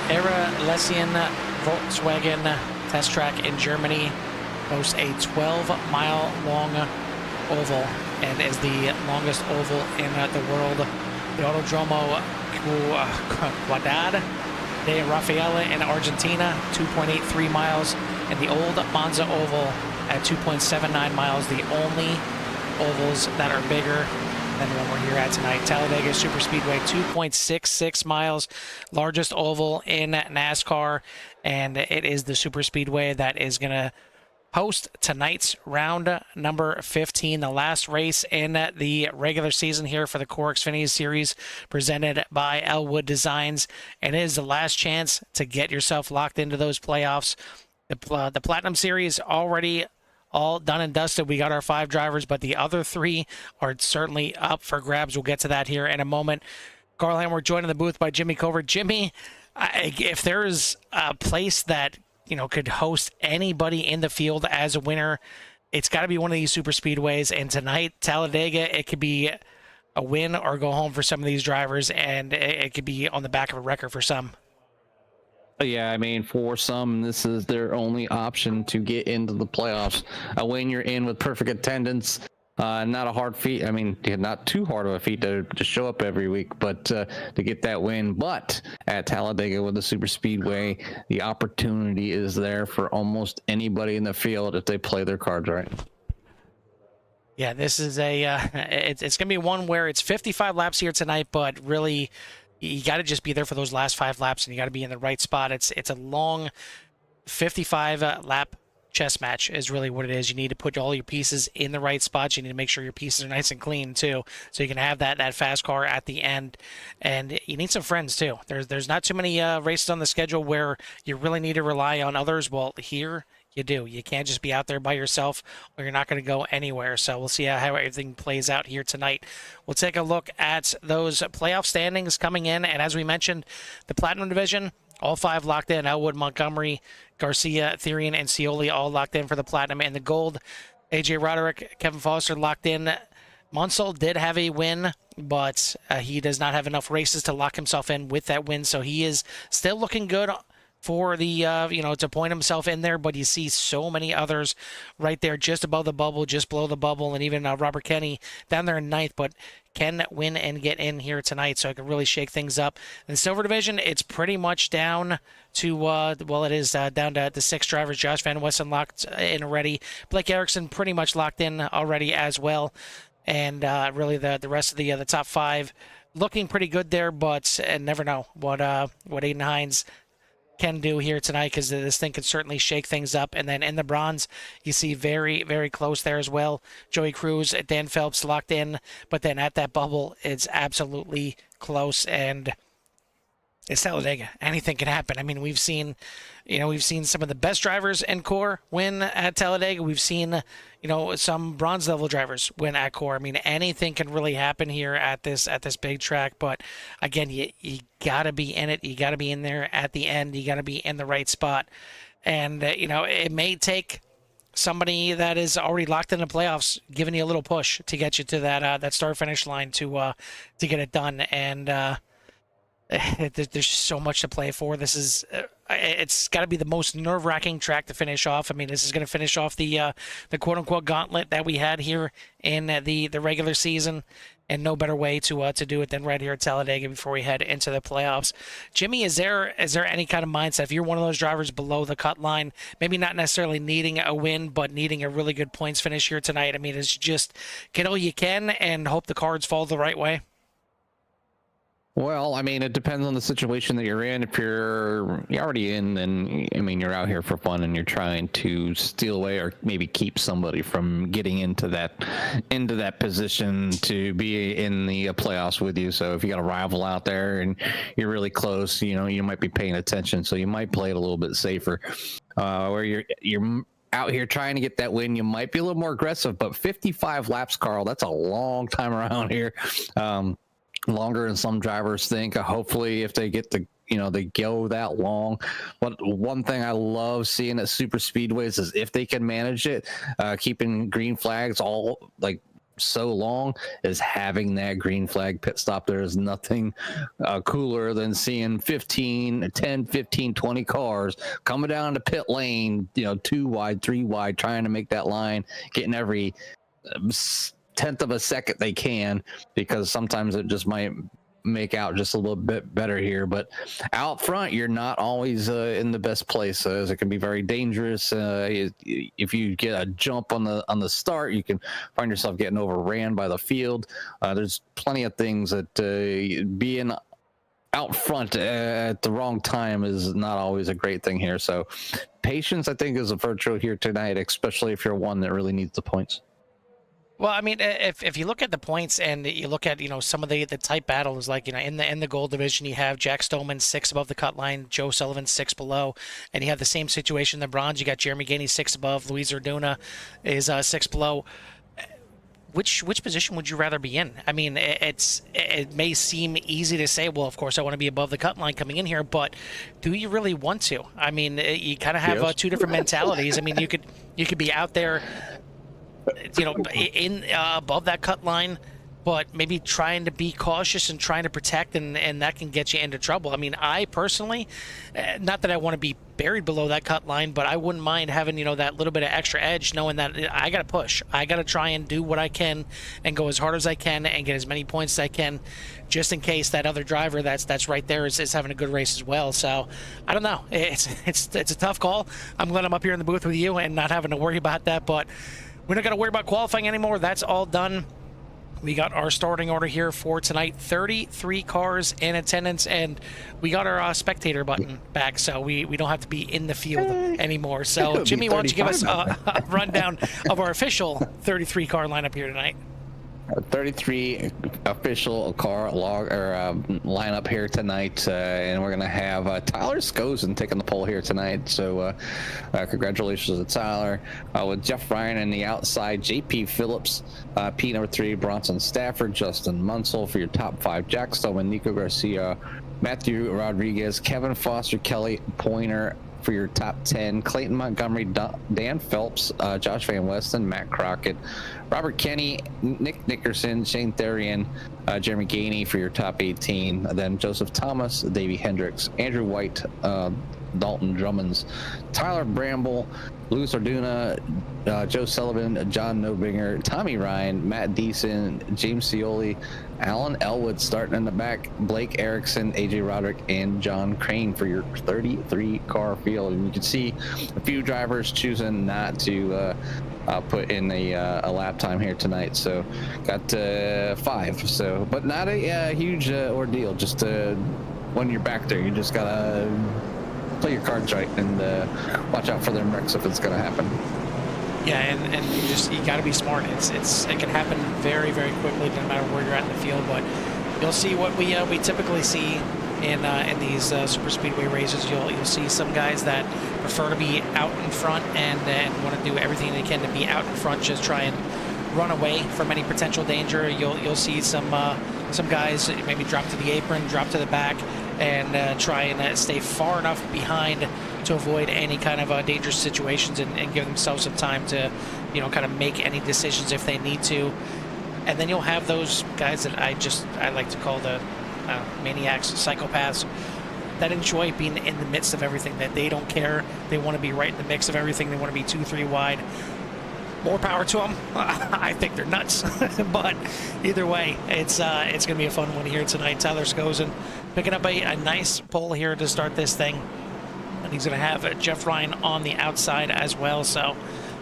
Erlesien Volkswagen test track in Germany boasts a 12-mile long oval and is the longest oval in the world. The Autodromo Ciudad de Rafaela in Argentina, 2.83 miles, and the old Monza Oval at 2.79 miles, the only ovals that are bigger than the one we're here at tonight. Talladega Superspeedway, 2.66 miles, largest oval in NASCAR, and it is the Superspeedway that is going to host tonight's round number 15, the last race in the regular season here for the Core Xfinity Series presented by Elwood Designs, and it is the last chance to get yourself locked into those playoffs. The Platinum Series already all done and dusted. We got our 5 drivers, but the other 3 are certainly up for grabs. We'll get to that here in a moment. Carl Hammer joined in the booth by Jimmy Covert. Jimmy, if there's a place that could host anybody in the field as a winner, it's got to be one of these super speedways. And tonight, Talladega, it could be a win or go home for some of these drivers, and it could be on the back of a record for some. Yeah, I mean, for some, this is their only option to get into the playoffs. A win, you're in with perfect attendance. Not a hard feat. I mean, not too hard of a feat to show up every week, but to get that win. But at Talladega with the Super Speedway, the opportunity is there for almost anybody in the field if they play their cards right. Yeah, this is it's going to be one where it's 55 laps here tonight, but really you got to just be there for those last 5 laps, and you got to be in the right spot. It's a long 55 lap chess match is really what it is. You need to put all your pieces in the right spots. You need to make sure your pieces are nice and clean too, so you can have that fast car at the end. And you need some friends too. There's not too many races on the schedule where you really need to rely on others. Well, here you do. You can't just be out there by yourself, or you're not going to go anywhere. So we'll see how everything plays out here tonight. We'll take a look at those playoff standings coming in. And as we mentioned, the Platinum Division, all 5 locked in. Elwood, Montgomery, Garcia, Therian, and Scioli all locked in for the Platinum. And the Gold, AJ Roderick, Kevin Foster locked in. Munsell did have a win, but he does not have enough races to lock himself in with that win. So he is still looking good for the, to point himself in there, but you see so many others right there just above the bubble, just below the bubble, and even Robert Kenny down there in 9th, but can win and get in here tonight, so it can really shake things up. In the Silver Division, it's pretty much down to, it is down to the 6 drivers. Josh Van Wessen locked in already. Blake Erickson pretty much locked in already as well, and really the rest of the top 5 looking pretty good there, but never know what Aiden Hines can do here tonight, because this thing could certainly shake things up. And then in the bronze, you see very, very close there as well. Joey Cruz, Dan Phelps locked in, but then at that bubble, it's absolutely close, and it's Talladega. Anything can happen. I mean, we've seen some of the best drivers in Core win at Talladega. We've seen, some bronze level drivers win at Core. I mean, anything can really happen here at this big track. But again, you gotta be in it. You gotta be in there at the end. You gotta be in the right spot. And it may take somebody that is already locked in the playoffs giving you a little push to get you to that start finish line to get it done. And there's so much to play for. This is it's got to be the most nerve-wracking track to finish off. I mean, this is going to finish off the quote-unquote gauntlet that we had here in the regular season, and no better way to do it than right here at Talladega before we head into the playoffs. Jimmy, is there any kind of mindset, if you're one of those drivers below the cut line, maybe not necessarily needing a win, but needing a really good points finish here tonight? I mean, it's just get all you can and hope the cards fall the right way? Well, I mean, it depends on the situation that you're in. If you're already in, then, I mean, you're out here for fun and you're trying to steal away or maybe keep somebody from getting into that position to be in the playoffs with you. So if you got a rival out there and you're really close, you might be paying attention. So you might play it a little bit safer. Where you're out here trying to get that win, you might be a little more aggressive. But 55 laps, Carl, that's a long time around here. Longer than some drivers think. Hopefully, if they get they go that long. But one thing I love seeing at super speedways is if they can manage it, keeping green flags all so long is having that green flag pit stop. There is nothing cooler than seeing 10, 15, 20 cars coming down the pit lane, 2 wide, 3 wide, trying to make that line, getting every tenth of a second they can, because sometimes it just might make out just a little bit better here. But out front, you're not always in the best place, as it can be very dangerous. If you get a jump on the start, you can find yourself getting overran by the field. There's plenty of things that being out front at the wrong time is not always a great thing here. So patience, I think, is a virtue here tonight, especially if you're one that really needs the points. Well, I mean, if you look at the points and you look at, some of the tight battles, like, in the gold division, you have Jack Stoneman 6 above the cut line, Joe Sullivan 6 below, and you have the same situation in the bronze. You got Jeremy Gainey 6 above, Luis Orduna is 6 below. Which position would you rather be in? I mean, it may seem easy to say, well, of course I want to be above the cut line coming in here, but do you really want to? I mean, you kind of have two different mentalities. I mean, you could be out there, in above that cut line, but maybe trying to be cautious and trying to protect, and that can get you into trouble. I mean, I personally, not that I want to be buried below that cut line, but I wouldn't mind having, that little bit of extra edge, knowing that I got to push. I got to try and do what I can and go as hard as I can and get as many points as I can, just in case that other driver that's right there is having a good race as well. So I don't know. It's a tough call. I'm glad I'm up here in the booth with you and not having to worry about that, but we're not going to worry about qualifying anymore. That's all done. We got our starting order here for tonight, 33 cars in attendance, and we got our spectator button back, so we don't have to be in the field anymar. So, Jimmy, why don't you give us a rundown of our official 33 car lineup here tonight? 33 official car lineup here tonight, and we're gonna have Tyler Skosen taking the pole here tonight. So congratulations to Tyler. With Jeff Ryan in the outside, JP Phillips, P number 3, Bronson Stafford, Justin Munsell for your top 5, Jack Stoneman, Nico Garcia, Matthew Rodriguez, Kevin Foster, Kelly Pointer for your top 10, Clayton Montgomery, Dan Phelps, Josh Van Westen, Matt Crockett, Robert Kenny, Nick Nickerson, Shane Therian, Jeremy Gainey for your top 18, then Joseph Thomas, Davey Hendricks, Andrew White, Dalton Drummonds, Tyler Bramble, Luis Orduna, Joe Sullivan, John Nobinger, Tommy Ryan, Matt Deason, James Scioli, Alan Elwood starting in the back, Blake Erickson, AJ Roderick, and John Crane for your 33 car field. And you can see a few drivers choosing not to put in a lap time here tonight. So got 5. So, but not a huge ordeal. Just when you're back there, you just gotta play your cards right and watch out for them wrecks if it's gonna happen. Yeah, and you got to be smart. It can happen very, very quickly, no matter where you're at in the field. But you'll see what we typically see in these super speedway races. You'll see some guys that prefer to be out in front and want to do everything they can to be out in front, just try and run away from any potential danger. You'll see some guys maybe drop to the apron, drop to the back, and try and stay far enough behind to avoid any kind of dangerous situations and give themselves some time to, kind of make any decisions if they need to. And then you'll have those guys that I like to call the maniacs, psychopaths, that enjoy being in the midst of everything, that they don't care. They want to be right in the mix of everything. They want to be 2-3 wide. More power to them. I think they're nuts. But either way, it's going to be a fun one here tonight. Tyler Skosen picking up a nice pole here to start this thing. And he's going to have Jeff Ryan on the outside as well. So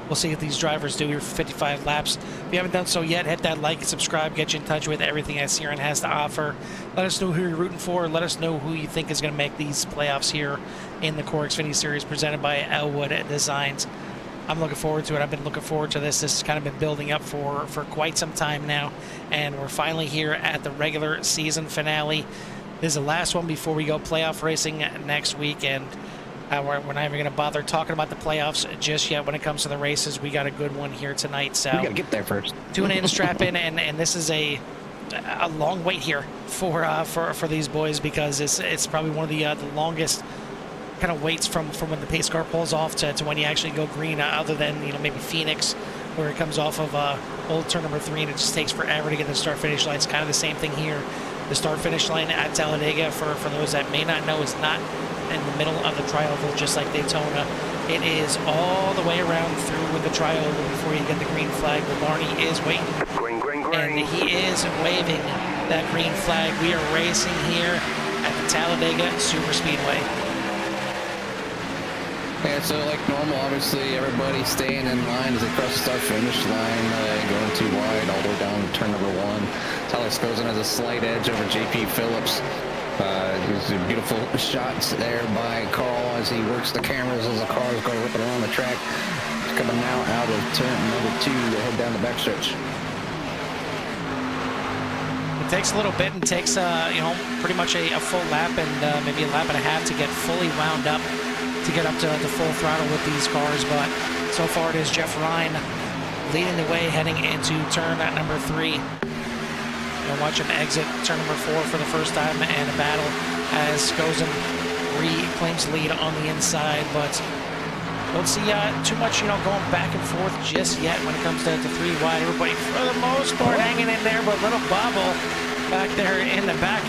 we'll see if these drivers do here for 55 laps. If you haven't done so yet, hit that like, subscribe, get you in touch with everything that Siren has to offer. Let us know who you're rooting for. Let us know who you think is going to make these playoffs here in the Core Xfinity Series presented by Elwood Designs. I'm looking forward to it. I've been looking forward to this. This has kind of been building up for quite some time now. And we're finally here at the regular season finale. This is the last one before we go playoff racing next week. And we're not even going to bother talking about the playoffs just yet when it comes to the races. We got a good one here tonight. So we got to get there first. Tune in, strap in, and this is a long wait here for these boys, because it's probably one of the longest kind of waits from when the pace car pulls off to when you actually go green, other than maybe Phoenix where it comes off of old turn number 3, and it just takes forever to get the start-finish line. It's kind of the same thing here. The start-finish line at Talladega, for those that may not know, is not in the middle of the tri-oval, just like Daytona. It is all the way around through with the tri-oval before you get the green flag. But Barney is waiting, and he is waving that green flag. We are racing here at the Talladega Superspeedway. Yeah, so like normal, obviously everybody staying in line as they cross the start-finish line, going too wide all the way down to turn number 1. Tyler Skozen has a slight edge over JP Phillips. There's beautiful shots there by Carl as he works the cameras as the cars go ripping around the track. He's coming now out of turn number 2 to head down the backstretch. It takes a little bit and takes, you know, pretty much a full lap and maybe a lap and a half to get fully wound up, to get up to full throttle with these cars. But so far it is Jeff Ryan leading the way heading into turn at number 3. We'll watch him exit turn number 4 for the first time, and a battle as Skozen reclaims the lead on the inside. But don't see too much, you know, going back and forth just yet when it comes to 3 wide. Everybody, for the most part, hanging in there, but little bobble back there in the back.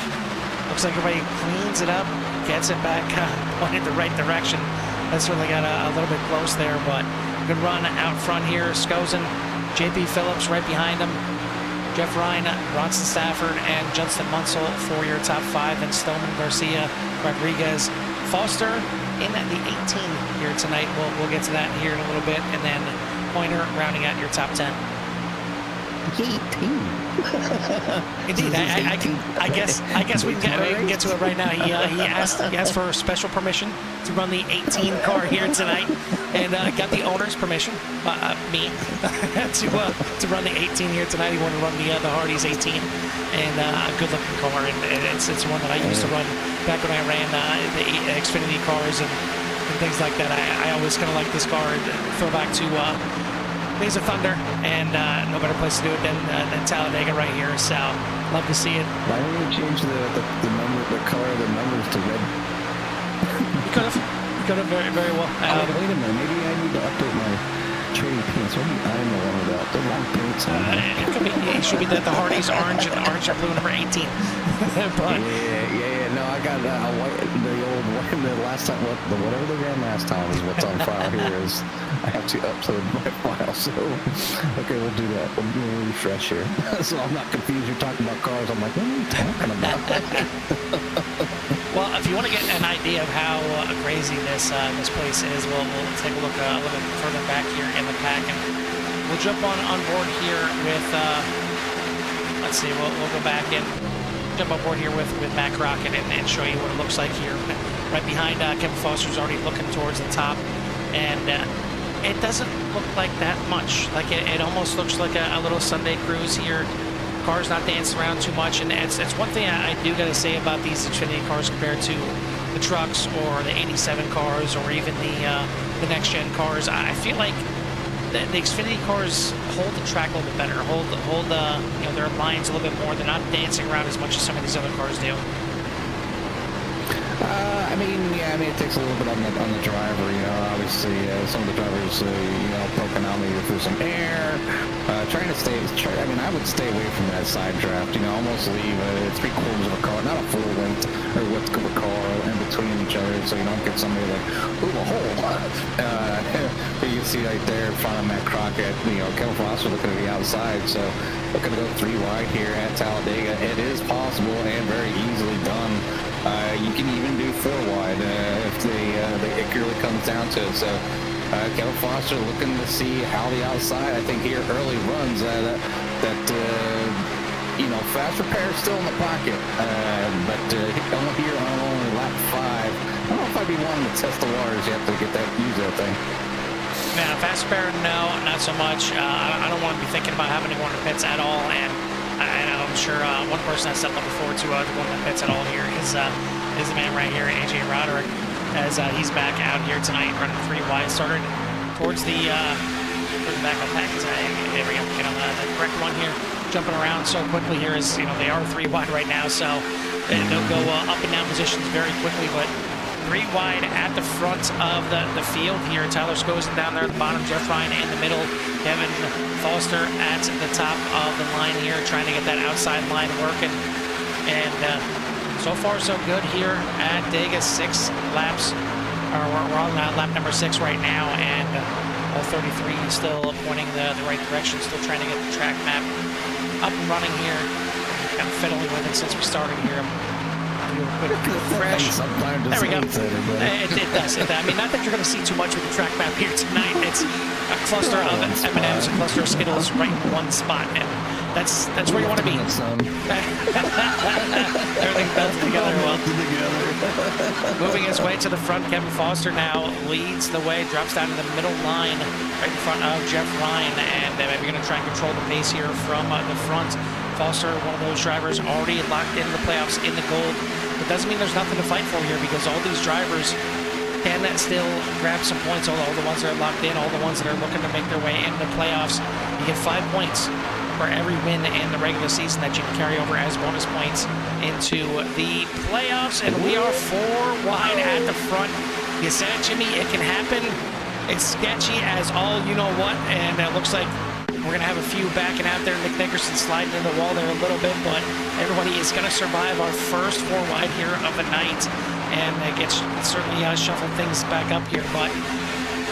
Looks like everybody cleans it up, gets it back, pointed the right direction. That certainly got a little bit close there, but good run out front here. Skozen, JP Phillips right behind him. Jeff Ryan, Bronson Stafford, and Justin Munsell for your top 5. And Stoneman, Garcia, Rodriguez, Foster in at the 18 here tonight. We'll get to that here in a little bit. And then Pointer rounding out your top 10. 18. Indeed, I guess we can get to it right now. He asked for special permission to run the 18 car here tonight, and got the owner's permission, me, to run the 18 here tonight. He wanted to run the Hardee's 18, and a good-looking car, and it's one that I used to run back when I ran the Xfinity cars and things like that. I always kind of like this car. Throwback to Days of Thunder, and no better place to do it than Talladega right here. So love to see it. Why don't you change the color of the numbers to red? You could have very well. Wait a minute, maybe I need to update my trading paints. Maybe I'm the one without the wrong paints on. It should be the Hardee's orange and blue number 18. But yeah. No, I got the last time, whatever they ran last time is what's on file here. Is I have to upload my file. So okay, we'll do that. We'll do a refresh here, so I'm not confused. You're talking about cars. I'm like, what are you talking about? Well, if you want to get an idea of how crazy this place is, we'll take a look a little bit further back here in the pack, and we'll jump on board here with. Let's see. We'll go back and jump on board here with Matt Crockett and show you what it looks like here. Right behind Kevin Foster's already looking towards the top, and it doesn't look like that much. Like it almost looks like a little Sunday cruise here. Cars not dancing around too much, and it's one thing I do got to say about these Xfinity cars compared to the trucks or the 87 cars or even the next gen cars. I feel like the Xfinity cars hold the track a little bit better, hold you know, their lines a little bit more. They're not dancing around as much as some of these other cars do. I mean, it takes a little bit on the driver. You know, obviously some of the drivers, you know, poking out maybe through some air, trying to stay. I mean, I would stay away from that side draft. You know, almost leave 3/4 of a car, not a full length or width of a car in between each other, so you don't get somebody like, ooh, a hole. But you can see right there in front of Matt Crockett, you know, Kevin Foster looking at the outside, so looking to go 3 wide here at Talladega. It is possible and very easily done. You can even do 4 wide if it really comes down to it. So Kevin Foster looking to see how the outside, I think here early runs you know, fast repair is still in the pocket, but here on only lap 5, I don't know if I'd be wanting to test the waters yet to use that thing. Man, fast repair, no, not so much. I don't want to be thinking about having to go into pits at all, and I'm sure one person that's definitely looking forward to going to the pits at all here is the man right here, AJ Roderick, as he's back out here tonight running 3 wide, started towards the back of the pack. There we go, get on the correct one here, jumping around so quickly here as, you know, they are 3 wide right now, so they'll go up and down positions very quickly, but 3 wide at the front of the field here. Tyler Skosen down there at the bottom, Jeff Ryan in the middle, Kevin Foster at the top of the line here, trying to get that outside line working. And so far so good here at Dega. 6 laps, or we're on lap number 6 right now, and all 33 still pointing the right direction, still trying to get the track map up and running here. Kind of fiddling with it since we started here. Do a quick refresh. There we go. It does. I mean, not that you're going to see too much with the track map here tonight. It's a cluster of M&Ms, a cluster of Skittles right in one spot, and that's where you want to be. Everything belted together well. Moving his way to the front, Kevin Foster now leads the way, drops down to the middle line, right in front of Jeff Ryan, and maybe going to try and control the pace here from the front. Foster, one of those drivers already locked into the playoffs in the gold. It doesn't mean there's nothing to fight for here, because all these drivers can still grab some points. All the ones that are locked in, all the ones that are looking to make their way into the playoffs. You get 5 points for every win in the regular season that you can carry over as bonus points into the playoffs. And we are 4 wide at the front. You said it, Jimmy, it can happen. It's sketchy as all you know what, and it looks like we're going to have a few backing out there. Nick Nickerson sliding in the wall there a little bit, but everybody is going to survive our first 4 wide here of the night, and it gets certainly shuffled things back up here. But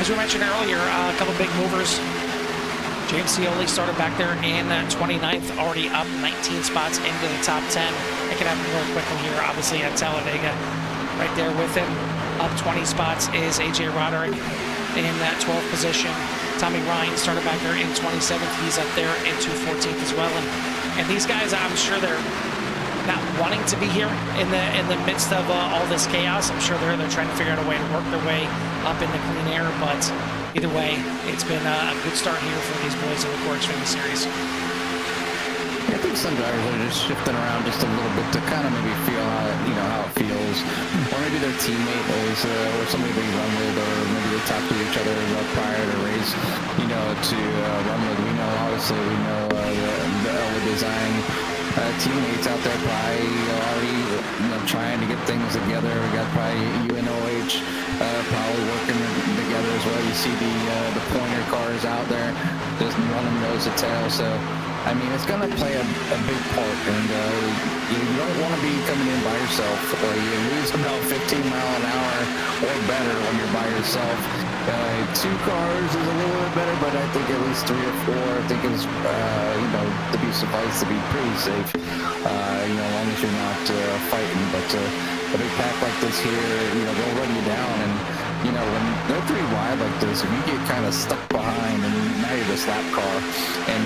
as we mentioned earlier, a couple big movers. James Scioli started back there in 29th, already up 19 spots into the top 10. It can happen really quickly here, obviously, at Talladega. Right there with him, up 20 spots, is A.J. Roderick in that 12th position. Tommy Ryan started back there in 27th. He's up there into 14th as well. And these guys, I'm sure they're not wanting to be here in the midst of all this chaos. I'm sure they're trying to figure out a way to work their way up in the clean air. But either way, it's been a good start here for these boys in the Core Xfinity Series. I think some drivers are just shifting around just a little bit to kind of maybe feel how it feels, or maybe their teammate is, or somebody they run with, or maybe they talk to each other prior to race, to run with. We know the Elwood design teammates out there probably already trying to get things together. We got probably UNOH probably working together as well. You see the pointer cars out there just running nose to tail. So I mean, it's going to play a big part, and you don't want to be coming in by yourself. You lose about 15 miles an hour or better when you're by yourself. 2 cars is a little bit better, but I think at least 3 or 4, I think is, to be suffice to be pretty safe, as long as you're not fighting. But a big pack like this here, they'll run you down, and when they're 3 wide like this, if you get kind of stuck behind, and now you're this lap car, and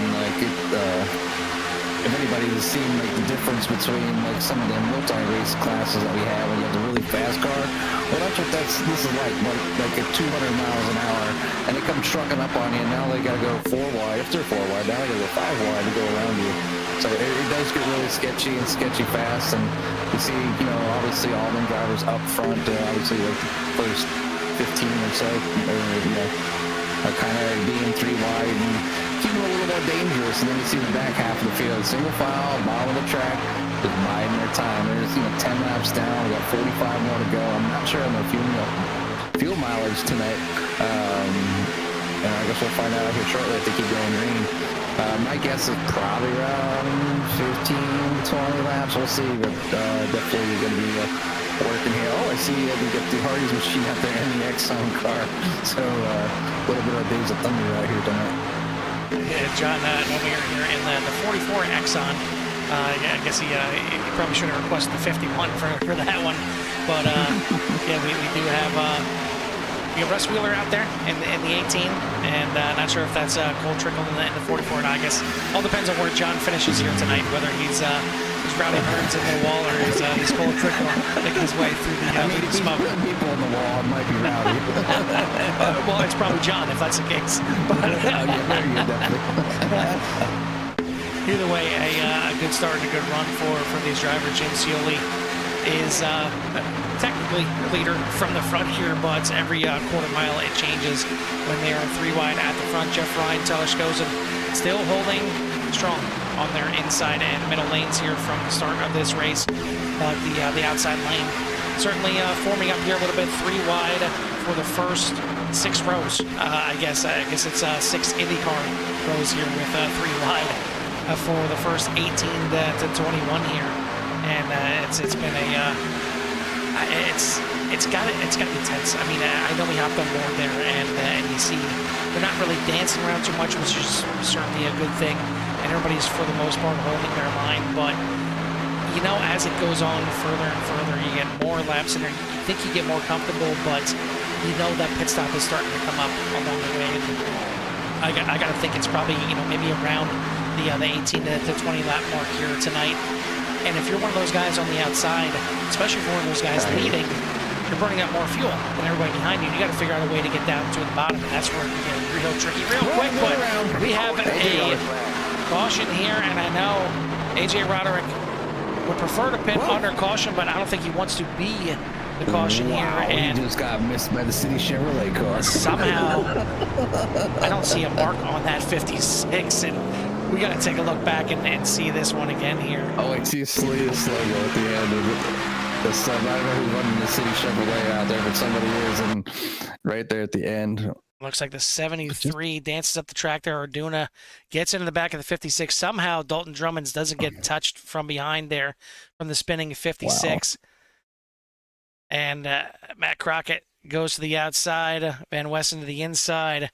if anybody's seen the difference between some of the multi-race classes that we have, when you have the really fast car, well, that's what this is like at 200 miles an hour, and they come trucking up on you, and now they got to go 4 wide. If they're 4 wide, now they got to go 5 wide to go around you. So it does get really sketchy and sketchy fast, and you see, obviously all them drivers up front, obviously the first 15 or so, are kind of being 3 wide and keeping it a little more dangerous. And then you see the back half of the field, single file, bottom of the track, just biding their time. There's 10 laps down, we got 45 more to go. I'm not sure on the fuel mileage tonight, and I guess we'll find out here shortly if they keep going green. My guess is probably around 15, 20 laps. We'll see, but definitely going to be working here. Oh, I see we got the Hardy's machine out there in the Exxon car. So a little bit of Days of Thunder out here tonight. Yeah, John Nomier here in the 44 Exxon. I guess he probably should have requested the 51 for that one. But yeah, we do have Russ Wheeler out there in the 18, and not sure if that's Cole Trickle in the 44 or not. I guess all depends on where John finishes here tonight, whether he's Rowdy Burns in the wall or he's Cole Trickle making his way through the smoke. People in the wall, it might be Rowdy. Well, it's probably John if that's the case. But, yeah, there you go, definitely. Either way, a good start and a good run for these drivers. James Scioli is technically leader from the front here, but every quarter mile it changes when they are 3 wide at the front. Jeff Ryan, Tyler Skosen still holding strong on their inside and middle lanes here from the start of this race, but the outside lane certainly forming up here a little bit, 3 wide for the first 6 rows. I guess it's 6 IndyCar rows here with 3 wide for the first 18 to 21 here, and it's been a it's got to be tense. I mean, I know we hopped on board there, and you see they're not really dancing around too much, which is certainly a good thing, and everybody's for the most part holding their line, but you know, as it goes on further and further, you get more laps in there. You think you get more comfortable, but you know that pit stop is starting to come up along the way. And I got to think it's probably, you know, maybe around the 18 to 20 lap mark here tonight. And if you're one of those guys on the outside, especially if you're one of those guys leading, you're burning up more fuel than everybody behind you. You got to figure out a way to get down to the bottom, and that's where it can get real tricky, real quick. But we have a caution here, and I know AJ Roderick would prefer to pit under caution, but I don't think he wants to be the caution here. And he just got missed by the City Chevrolet car. Somehow, I don't see a mark on that 56, and we got to take a look back and see this one again here. Oh, I see a Salinas logo at the end of the sub. I don't know who's running the City Chevrolet out there, but somebody is, and right there at the end. Looks like the 73 dances up the track there. Arduna gets into the back of the 56. Somehow Dalton Drummond doesn't get touched from behind there from the spinning 56. Wow. And Matt Crockett goes to the outside. Van Westen to the inside.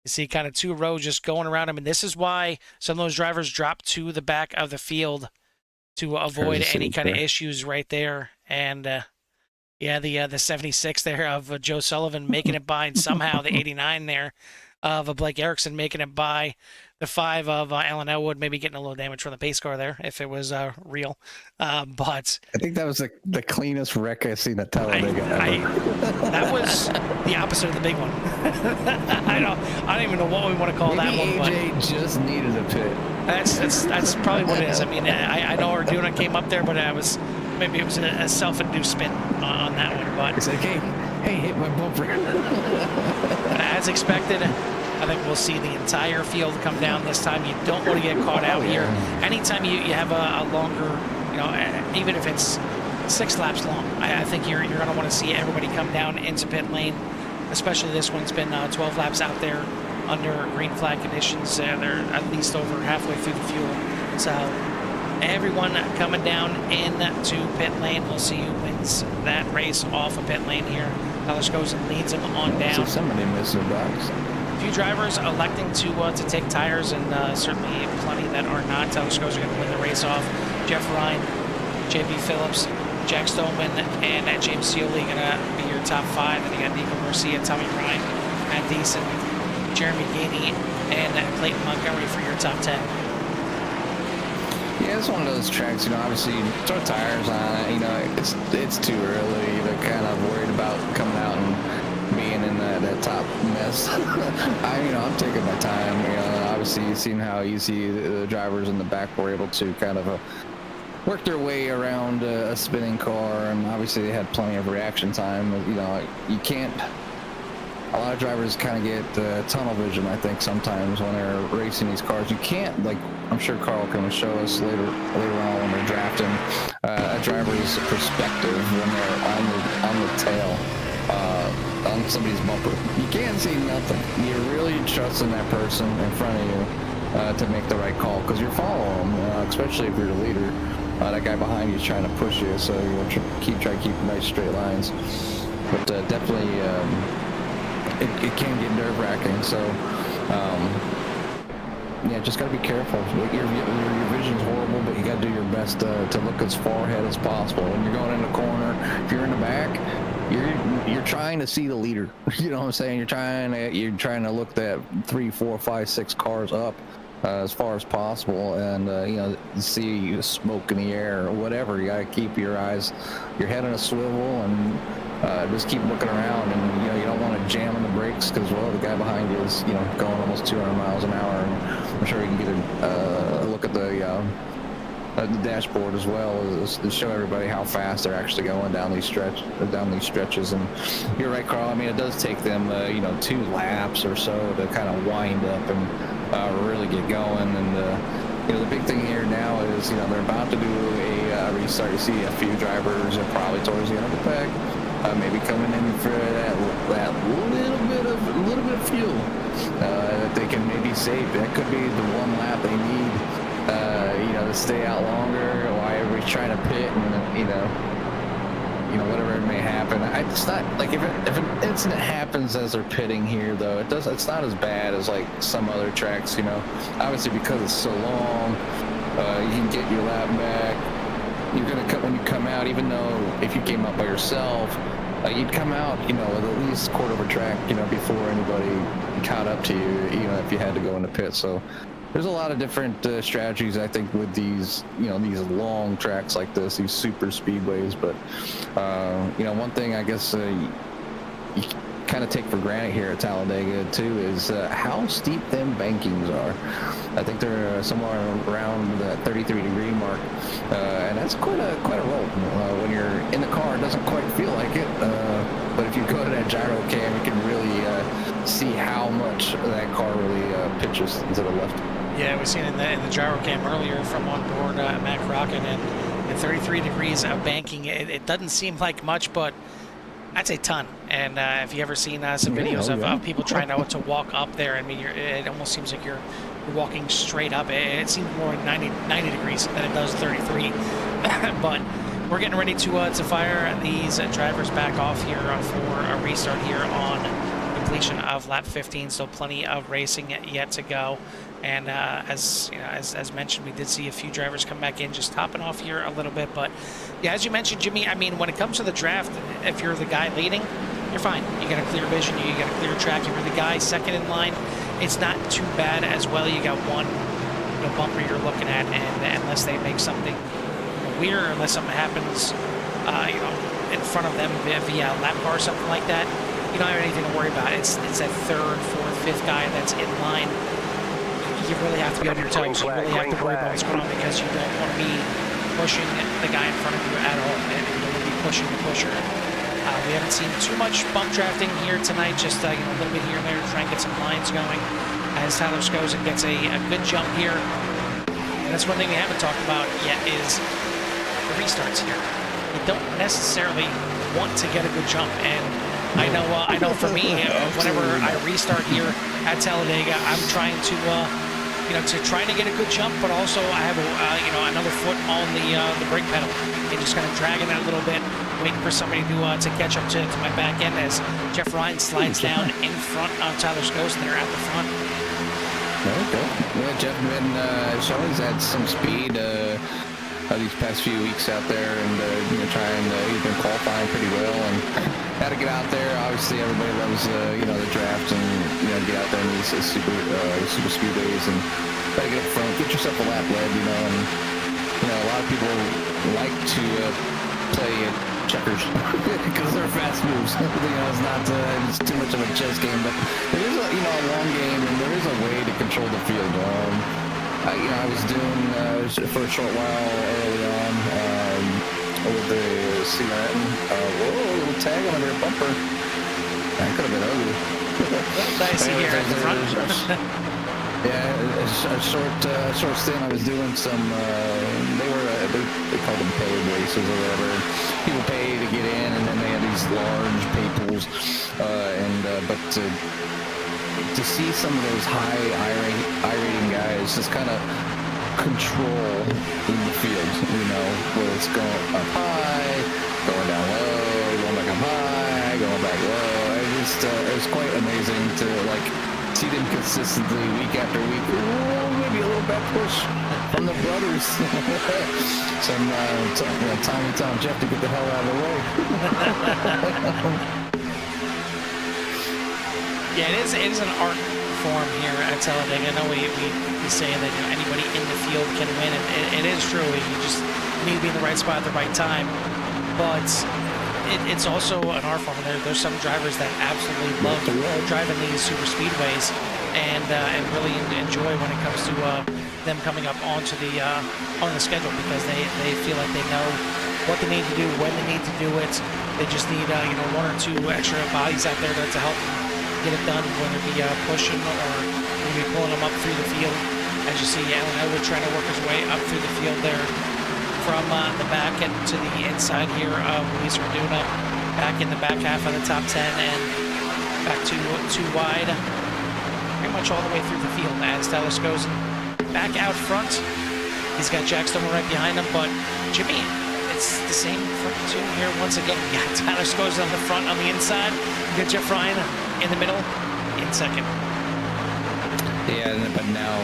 You see kind of 2 rows just going around him. And this is why some of those drivers drop to the back of the field to avoid any kind of issues right there. And yeah, the 76 there of Joe Sullivan making it by, and somehow the 89 there of Blake Erickson making it by, the 5 of Alan Elwood maybe getting a little damage from the pace car there if it was real. But I think that was the cleanest wreck I've seen at Talladega that was the opposite of the big one. I don't even know what we want to call maybe that one. AJ but just needed a pit. That's probably what it is. I mean, I know Arduna came up there, but maybe it was a self-induced spin on that one. But it's like, hey, hit my bumper. As expected, I think we'll see the entire field come down this time. You don't want to get caught out here. Anytime you have a longer, you know, even if it's 6 laps long, I think you're going to want to see everybody come down into pit lane. Especially this one's been 12 laps out there under green flag conditions. They're at least over halfway through the fuel. So everyone coming down into pit lane. We'll see who wins that race off of pit lane here. Tyler goes and leads him on down. So somebody missed their box. A few drivers electing to take tires, and certainly plenty that are not. Tyler Scholes are going to win the race off. Jeff Ryan, J.B. Phillips, Jack Stoneman, and James Seoley going to be your top 5. And you got Nico Garcia, Tommy Ryan, Matt Deason, Jeremy Gainey, and Clayton Montgomery for your top 10. Yeah, it's one of those tracks, you know, obviously you throw tires on it, you know, it's too early. They're kind of worried about coming out and being in that top mess. I'm taking my time, you know, obviously you've seen how easy the drivers in the back were able to kind of work their way around a spinning car, and obviously they had plenty of reaction time. You know, you can't, a lot of drivers kind of get tunnel vision, I think, sometimes when they're racing these cars. You can't, like, I'm sure Carl can show us later on when they're drafting a driver's perspective when they're on the tail on somebody's bumper. You can't see nothing. You're really trusting that person in front of you to make the right call, because you're following them, especially if you're the leader. That guy behind you is trying to push you, so you'll try to keep nice straight lines. But definitely, it can get nerve-wracking. So, yeah, just got to be careful. Your vision's horrible, but you got to do your best to look as far ahead as possible. When you're going in the corner, if you're in the back, you're trying to see the leader. You know what I'm saying? You're trying to look that 3, 4, 5, 6 cars up as far as possible, and see smoke in the air or whatever. You got to keep your head on a swivel, and just keep looking around. And you don't want to jam on the brakes, because the guy behind you is going almost 200 miles an hour, and I'm sure you can get a look at the dashboard as well, to show everybody how fast they're actually going down these stretches. And you're right, Carl. I mean, it does take them 2 laps or so to kind of wind up and really get going. And the big thing here now is they're about to do a where you start to see a few drivers are probably towards the end of the pack, maybe coming in for that little bit of fuel that they can maybe save. That could be the one lap they need, to stay out longer while everybody's trying to pit, and whatever it may happen. It's not like if an incident happens as they're pitting here, though, it's not as bad as like some other tracks. Obviously because it's so long, you can get your lap back. You're gonna cut when you come out, even though if you came out by yourself, you'd come out, with at least a quarter of a track, before anybody caught up to you, if you had to go in the pit. So there's a lot of different strategies, I think, with these, these long tracks like this, these super speedways. But, one thing I guess you kind of take for granted here at Talladega too is how steep them bankings are. I think they're somewhere around the 33-degree mark, and that's quite a roll. When you're in the car, it doesn't quite feel like it, but if you go to that gyro cam, you can really see how much that car really pitches to the left. Yeah, we've seen in the gyro cam earlier from on board Mac Rocket, and 33 degrees of banking. It doesn't seem like much, but that's a ton. And if you ever seen some videos of people trying to walk up there, I mean, it almost seems like you're walking straight up. It seems more like 90 degrees than it does 33. But we're getting ready to fire these drivers back off here for a restart here on completion of lap 15. So plenty of racing yet to go. And as mentioned, we did see a few drivers come back in, just topping off here a little bit. But yeah, as you mentioned, Jimmy, I mean, when it comes to the draft, if you're the guy leading, you're fine. You got a clear vision, you got a clear track. If you're the guy second in line, it's not too bad as well. You got one bumper you're looking at, and unless they make something weird, unless something happens, in front of them via lap car or something like that, you don't have anything to worry about. It's that third, fourth, fifth guy that's in line. You really have to be on your toes. You really have to worry about what's going on, because you don't want to be pushing the guy in front of you at all, and you don't want to be pushing the pusher. We haven't seen too much bump drafting here tonight, just a little bit here and there to try and get some lines going as Tyler Skosen gets a good jump here. And that's one thing we haven't talked about yet is the restarts here. You don't necessarily want to get a good jump, and I know for me, whenever I restart here at Talladega, I'm trying to try to get a good jump, but also I have another foot on the brake pedal and just kind of dragging that a little bit, waiting for somebody to catch up to my back end as Jeff Ryan slides down in front of Tyler Skosen there at the front. Okay. Yeah, Jeff been always had some speed these past few weeks out there, and he's been qualifying pretty well, and had to get out there. Obviously, everybody loves the draft, and get out there in these super speedways, and try to get up front, get yourself a lap lead, and a lot of people like to play checkers because they're fast moves. It's not it's too much of a chess game, but there is a long game, and there is a way to control the field. I was doing for a short while early on with the CRN. Whoa, a little tag on the rear bumper. That could have been ugly. Nice here at the front. Yeah, a short stint. I was doing some. They called them paid races or whatever. People pay to get in, and then they have these large pay pools. But to see some of those high I-rating guys just kind of control in the field, where it's going up high, going down low, going back up high, going back low. It was quite amazing to see them consistently week after week. Maybe a little back push from the brothers. Tommy Tom Jeff to get the hell out of the way. Yeah, it is an art form here at Talladega. I know we say that anybody in the field can win, and it is true. You just need to be in the right spot at the right time. But it's also an art form. There's some drivers that absolutely love driving these super speedways and really enjoy when it comes to them coming up onto on the schedule, because they feel like they know what they need to do, when they need to do it. They just need one or two extra bodies out there to help get it done, whether it be pushing or maybe pulling them up through the field. As you see, Alan Elwood trying to work his way up through the field there from the back and to the inside here of Luis Verduna, back in the back half of the top 10 and back to too wide, pretty much all the way through the field as Tyler Skosen back out front. He's got Jack Stoner right behind him, but Jimmy, it's the same front two here once again. You got Tyler Skosen on the front, on the inside. You got Jeff Ryan in the middle, in second. Yeah, but now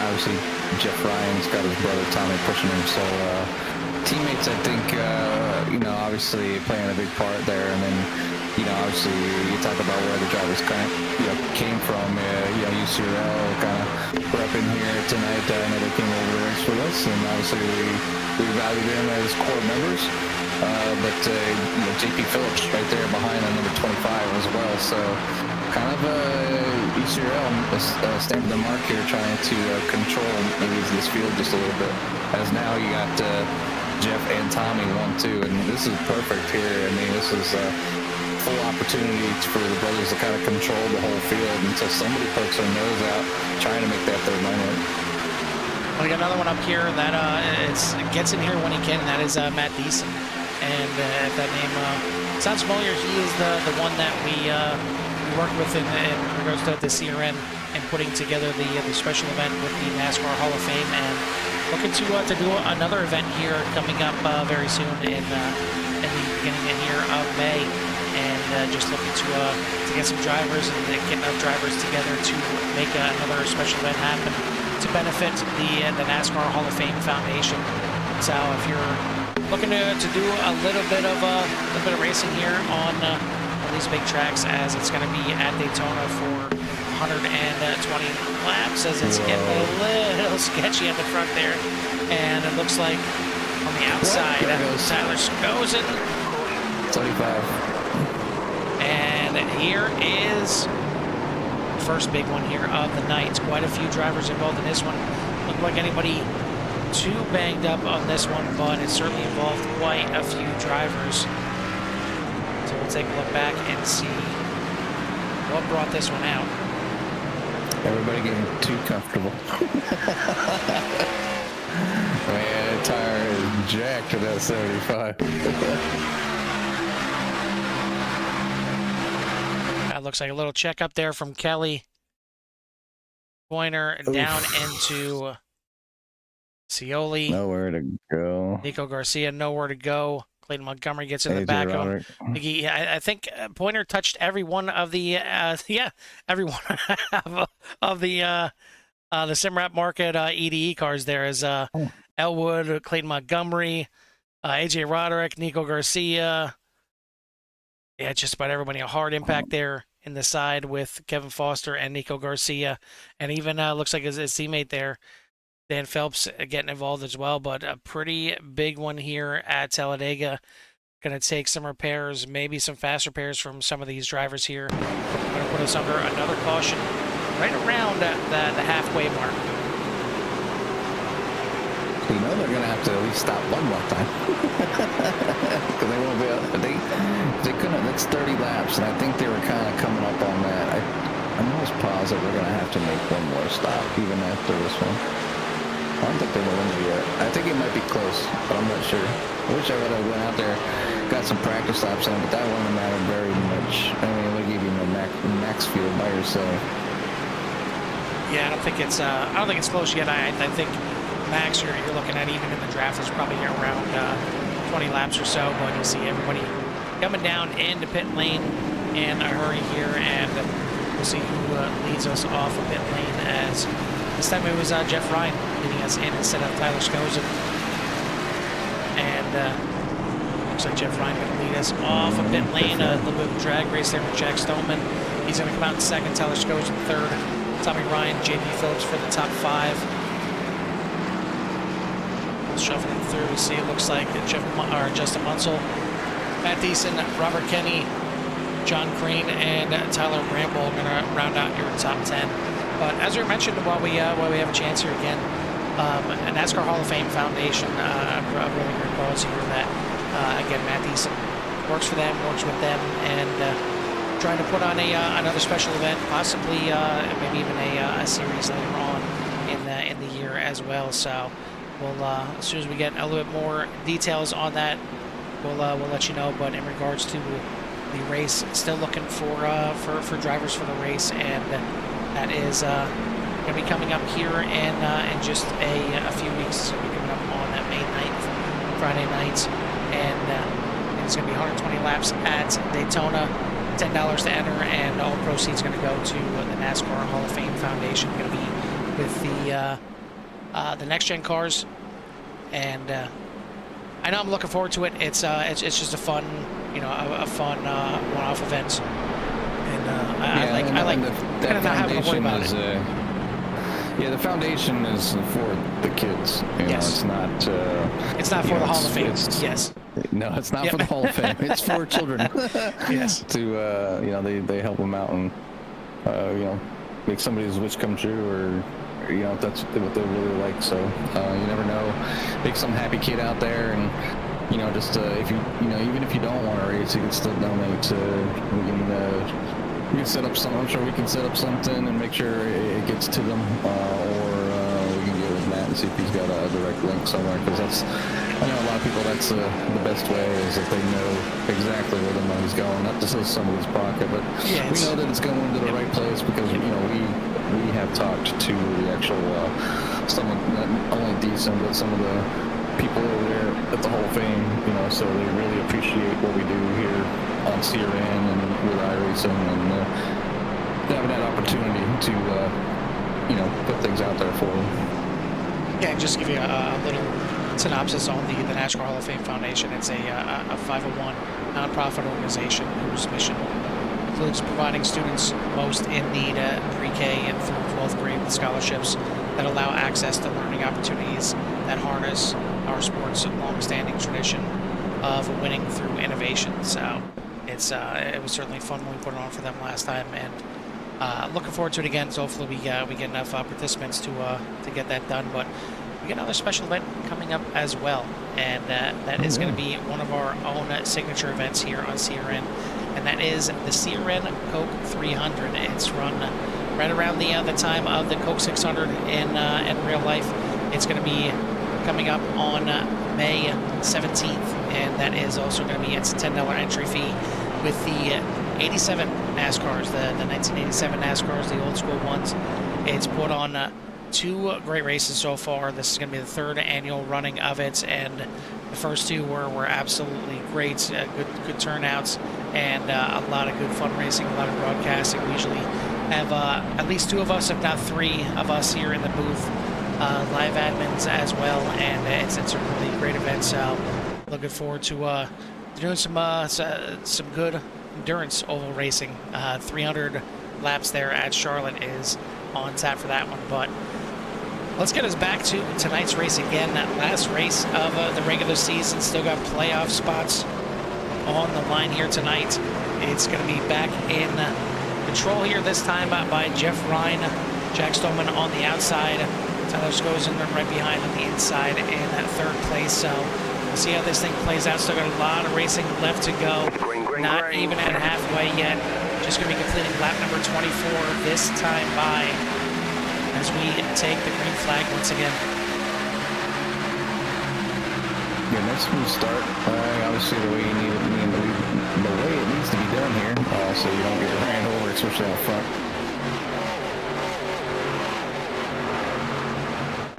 obviously Jeff Ryan's got his brother Tommy pushing him, so teammates, I think, obviously playing a big part there. And then, obviously you talk about where the drivers kind of, came from. UCRL kind of repping here tonight. I know they came over to race with us, and obviously we valued them as core members. But JP Phillips right there behind on number 25 as well. So kind of UCRL stamping the mark here, trying to control maybe this field just a little bit. As now you got Jeff and Tommy 1-2, and this is perfect here. I mean, this is full opportunity for the brothers to kind of control the whole field until somebody pokes their nose out trying to make that third line work. We got another one up here that gets in here when he can. That is Matt Deason. And if that name sounds familiar, he is the one that we worked with in regards to the CRN and putting together the special event with the NASCAR Hall of Fame, and looking to do another event here coming up very soon in the beginning here of May. And just looking to get some drivers and get enough drivers together to make another special event happen to benefit the NASCAR Hall of Fame Foundation. So if you're looking to do a little bit of racing here on these big tracks, as it's going to be at Daytona for 120 laps, as it's getting a little sketchy at the front there, and it looks like on the outside Tyler Skosen. 25. And here is the first big one here of the night. Quite a few drivers involved in this one. Looked like anybody too banged up on this one, but it certainly involved quite a few drivers. So we'll take a look back and see what brought this one out. Everybody getting too comfortable. Man, that tire is jacked to that 75. Looks like a little check up there from Kelly. Pointer down into Scioli. Nowhere to go. Nico Garcia, nowhere to go. Clayton Montgomery gets in the back of him. I think Pointer touched every one of the every one of the Simrap Market EDE cars there. As Elwood, Clayton Montgomery, AJ Roderick, Nico Garcia. Yeah, just about everybody. A hard impact there in the side with Kevin Foster and Nico Garcia. And even looks like his teammate there, Dan Phelps, getting involved as well. But a pretty big one here at Talladega. Going to take some repairs, maybe some fast repairs from some of these drivers here. Going to put us under another caution right around the halfway mark. You know they're going to have to at least stop one more time. Because they won't be able to. They couldn't. That's 30 laps, and I think they were kind of coming up on that. I'm almost positive we're going to have to make one more stop, even after this one. I don't think they were in there yet. I think it might be close, but I'm not sure. I wish I would have went out there, got some practice laps in, but that wouldn't matter very much. I mean, it would give you no max fuel by yourself. Yeah, I don't think it's close yet. I think max you're looking at, even in the draft, is probably around 20 laps or so. But you see everybody coming down into pit lane in a hurry here, and we'll see who leads us off of pit lane, as this time it was Jeff Ryan leading us in instead of Tyler Skosen. And looks like Jeff Ryan going to lead us off of pit lane. A little bit of a drag race there with Jack Stoneman. He's going to come out in second. Tyler Skosen third. Tommy Ryan, JP Phillips for the top five. Shuffling through, we see it looks like Justin Munsell, Matt Deason, Robert Kenny, John Crane, and Tyler Bramble are going to round out your top 10. But as we mentioned, while we have a chance here again, a NASCAR Hall of Fame Foundation, a really great cause here that, again, Matt Deason works for them, works with them, and trying to put on another special event, possibly maybe even a series later on in the year as well. So we'll as soon as we get a little bit more details on that, we'll let you know. But in regards to the race, still looking for drivers for the race, and that is going to be coming up here in just a few weeks. It's going to be coming up on that May 9th, Friday night, and it's going to be 120 laps at Daytona. $10 to enter, and all proceeds are going to go to the NASCAR Hall of Fame Foundation. Going to be with the next gen cars, and I know I'm looking forward to it. It's just a fun, a fun one-off event, and I like kind of not having to worry about it. Yeah, the foundation is for the kids. Yes. It's not for the Hall of Fame. Yes. No, it's not for the Hall of Fame. It's for children. Yes. To they help them out and make somebody's wish come true, or if that's what they really like. So you never know. Make some happy kid out there, and just if you even if you don't want to race, you can still donate. We can set up some. I'm sure we can set up something and make sure it gets to them, or we can get with Matt and see if he's got a direct link somewhere. Because I know a lot of people. That's the best way is if they know exactly where the money's going, not just in somebody's pocket, but we know that it's going to the right place because we have talked to the actual someone, not only decent, but some of the people over there at the Hall of Fame. So they really appreciate what we do here on CRN and with iRacing, and having that opportunity to put things out there for them. Yeah, just give you a little synopsis on the NASCAR Hall of Fame Foundation. It's a 501 nonprofit organization whose mission includes providing students most in need pre-K and through 12th grade with scholarships that allow access to learning opportunities that harness our sport's long-standing tradition of winning through innovation. So it was certainly fun when we put it on for them last time, and looking forward to it again. So hopefully we get enough participants to get that done. But we get another special event coming up as well, and that is going to be one of our own signature events here on CRN, and that is the CRN Coke 300. It's run right around the time of the Coke 600 in real life. It's going to be coming up on May 17th, and that is also going to be, it's a $10 entry fee with the 87 NASCARs, the 1987 NASCARs, the old school ones. It's put on 2 great races so far. This is going to be the 3rd annual running of it, and the first 2 were absolutely great, good turnouts, and a lot of good fun racing, a lot of broadcasting. We usually have at least 2 of us, if not 3 of us here in the booth, live admins as well, and it's a really great event. So looking forward to doing some good endurance oval racing. 300 laps there at Charlotte is on tap for that one. But let's get us back to tonight's race again. That last race of the regular season. Still got playoff spots on the line here tonight. It's going to be back in control here this time by Jeff Ryan. Jack Stoneman on the outside. Tyler Skozen right behind on the inside in 3rd place. So we'll see how this thing plays out. Still got a lot of racing left to go. Not even at halfway yet. Just going to be completing lap number 24 this time by as we take the green flag once again. Yeah, next one start. Obviously, the way you need it, the way it needs to be done here, so you don't get ran over, especially out front.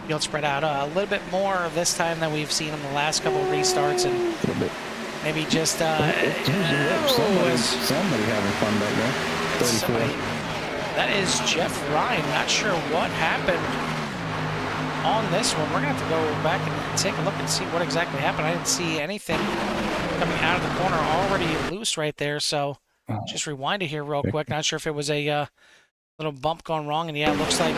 Field spread out a little bit more this time than we've seen in the last couple of restarts, and A little bit. maybe just Somebody having fun back there. 34. That is Jeff Ryan. Not sure what happened on this one. We're going to have to go back and take a look and see what exactly happened. I didn't see anything coming out of the corner, already loose right there. So just rewind it here real quick. Not sure if it was a little bump gone wrong. And yeah, it looks like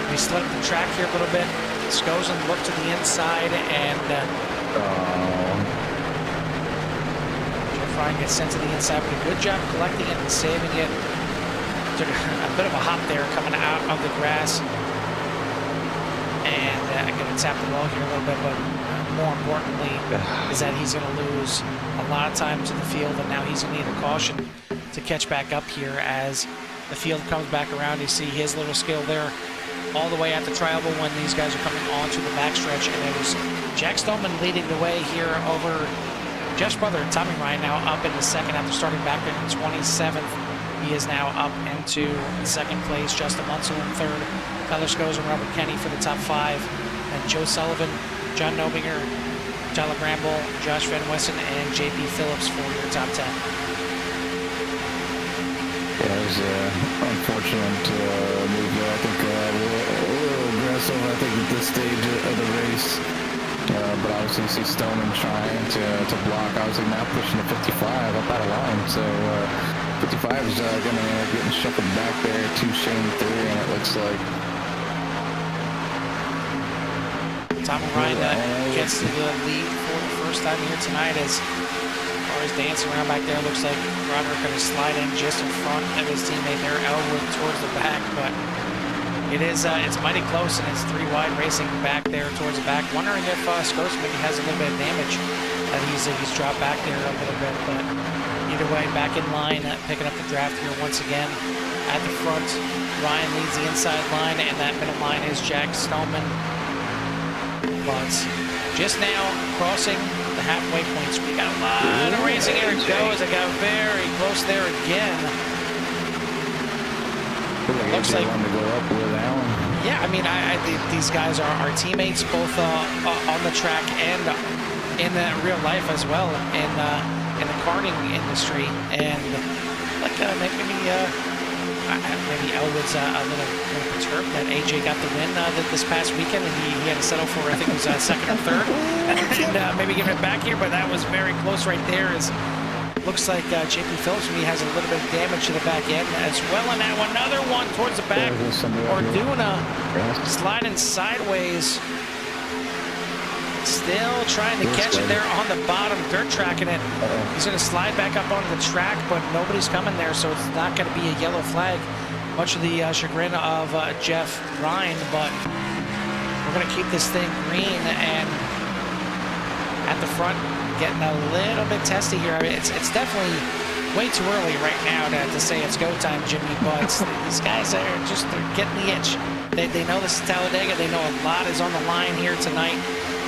we slid up the track here a little bit. Skozen looked to the inside, and Jeff Ryan gets sent to the inside. But a good job collecting it and saving it. Took a bit of a hop there coming out of the grass. And going to tap the wall here a little bit, but more importantly is that he's going to lose a lot of time to the field, and now he's going to need a caution to catch back up here as the field comes back around. You see his little skill there all the way at the tri-oval when these guys are coming onto the backstretch, and it was Jack Stoneman leading the way here over Jeff's brother, Tommy Ryan, now up in the second after starting back in 27th. He is now up into second place. Justin Munsell in third. Tyler Schoes and Robert Kenny for the top 5. And Joe Sullivan, John Nobinger, Tyler Bramble, Josh Van Wessen, and JP Phillips for your top 10. Yeah, it was unfortunate move there. I think a little aggressive, I think, at this stage of the race. But obviously you see Stoneman trying to block, obviously now pushing to 55 up out of line. So 55 is going to end up getting shuffled back there to Shane 3, and it looks like. Tommy Ryan gets to the lead for the first time here tonight as far as dancing around back there. Looks like Roderick going to slide in just in front of his teammate there, Elwood, towards the back, but it's mighty close, and it's 3 wide racing back there towards the back. Wondering if Scopes maybe has a little bit of damage that he's dropped back there a little bit, but either way, back in line, picking up the draft here once again. At the front, Ryan leads the inside line, and that middle line is Jack Stoneman. But just now crossing the halfway points, we got a lot of racing here. It goes. I got very close there again. Looks like wanted to go up with Allen. Yeah, I mean, these guys are teammates both on the track and in real life as well in the karting industry, and like maybe Elwood's a little perturbed that AJ got the win this past weekend, and he had to settle for, I think it was second or third, and maybe give it back here, but that was very close right there. Looks like JP Phillips maybe has a little bit of damage to the back end as well, and now another one towards the back. Orduna sliding sideways. Still trying to catch it there on the bottom, dirt tracking it. He's going to slide back up onto the track, but nobody's coming there, so it's not going to be a yellow flag, much of the chagrin of Jeff Ryan, but we're going to keep this thing green, and at the front, getting a little bit testy here. I mean, it's definitely way too early right now to say it's go time, Jimmy, but these guys are they're getting the itch. They know this is Talladega. They know a lot is on the line here tonight.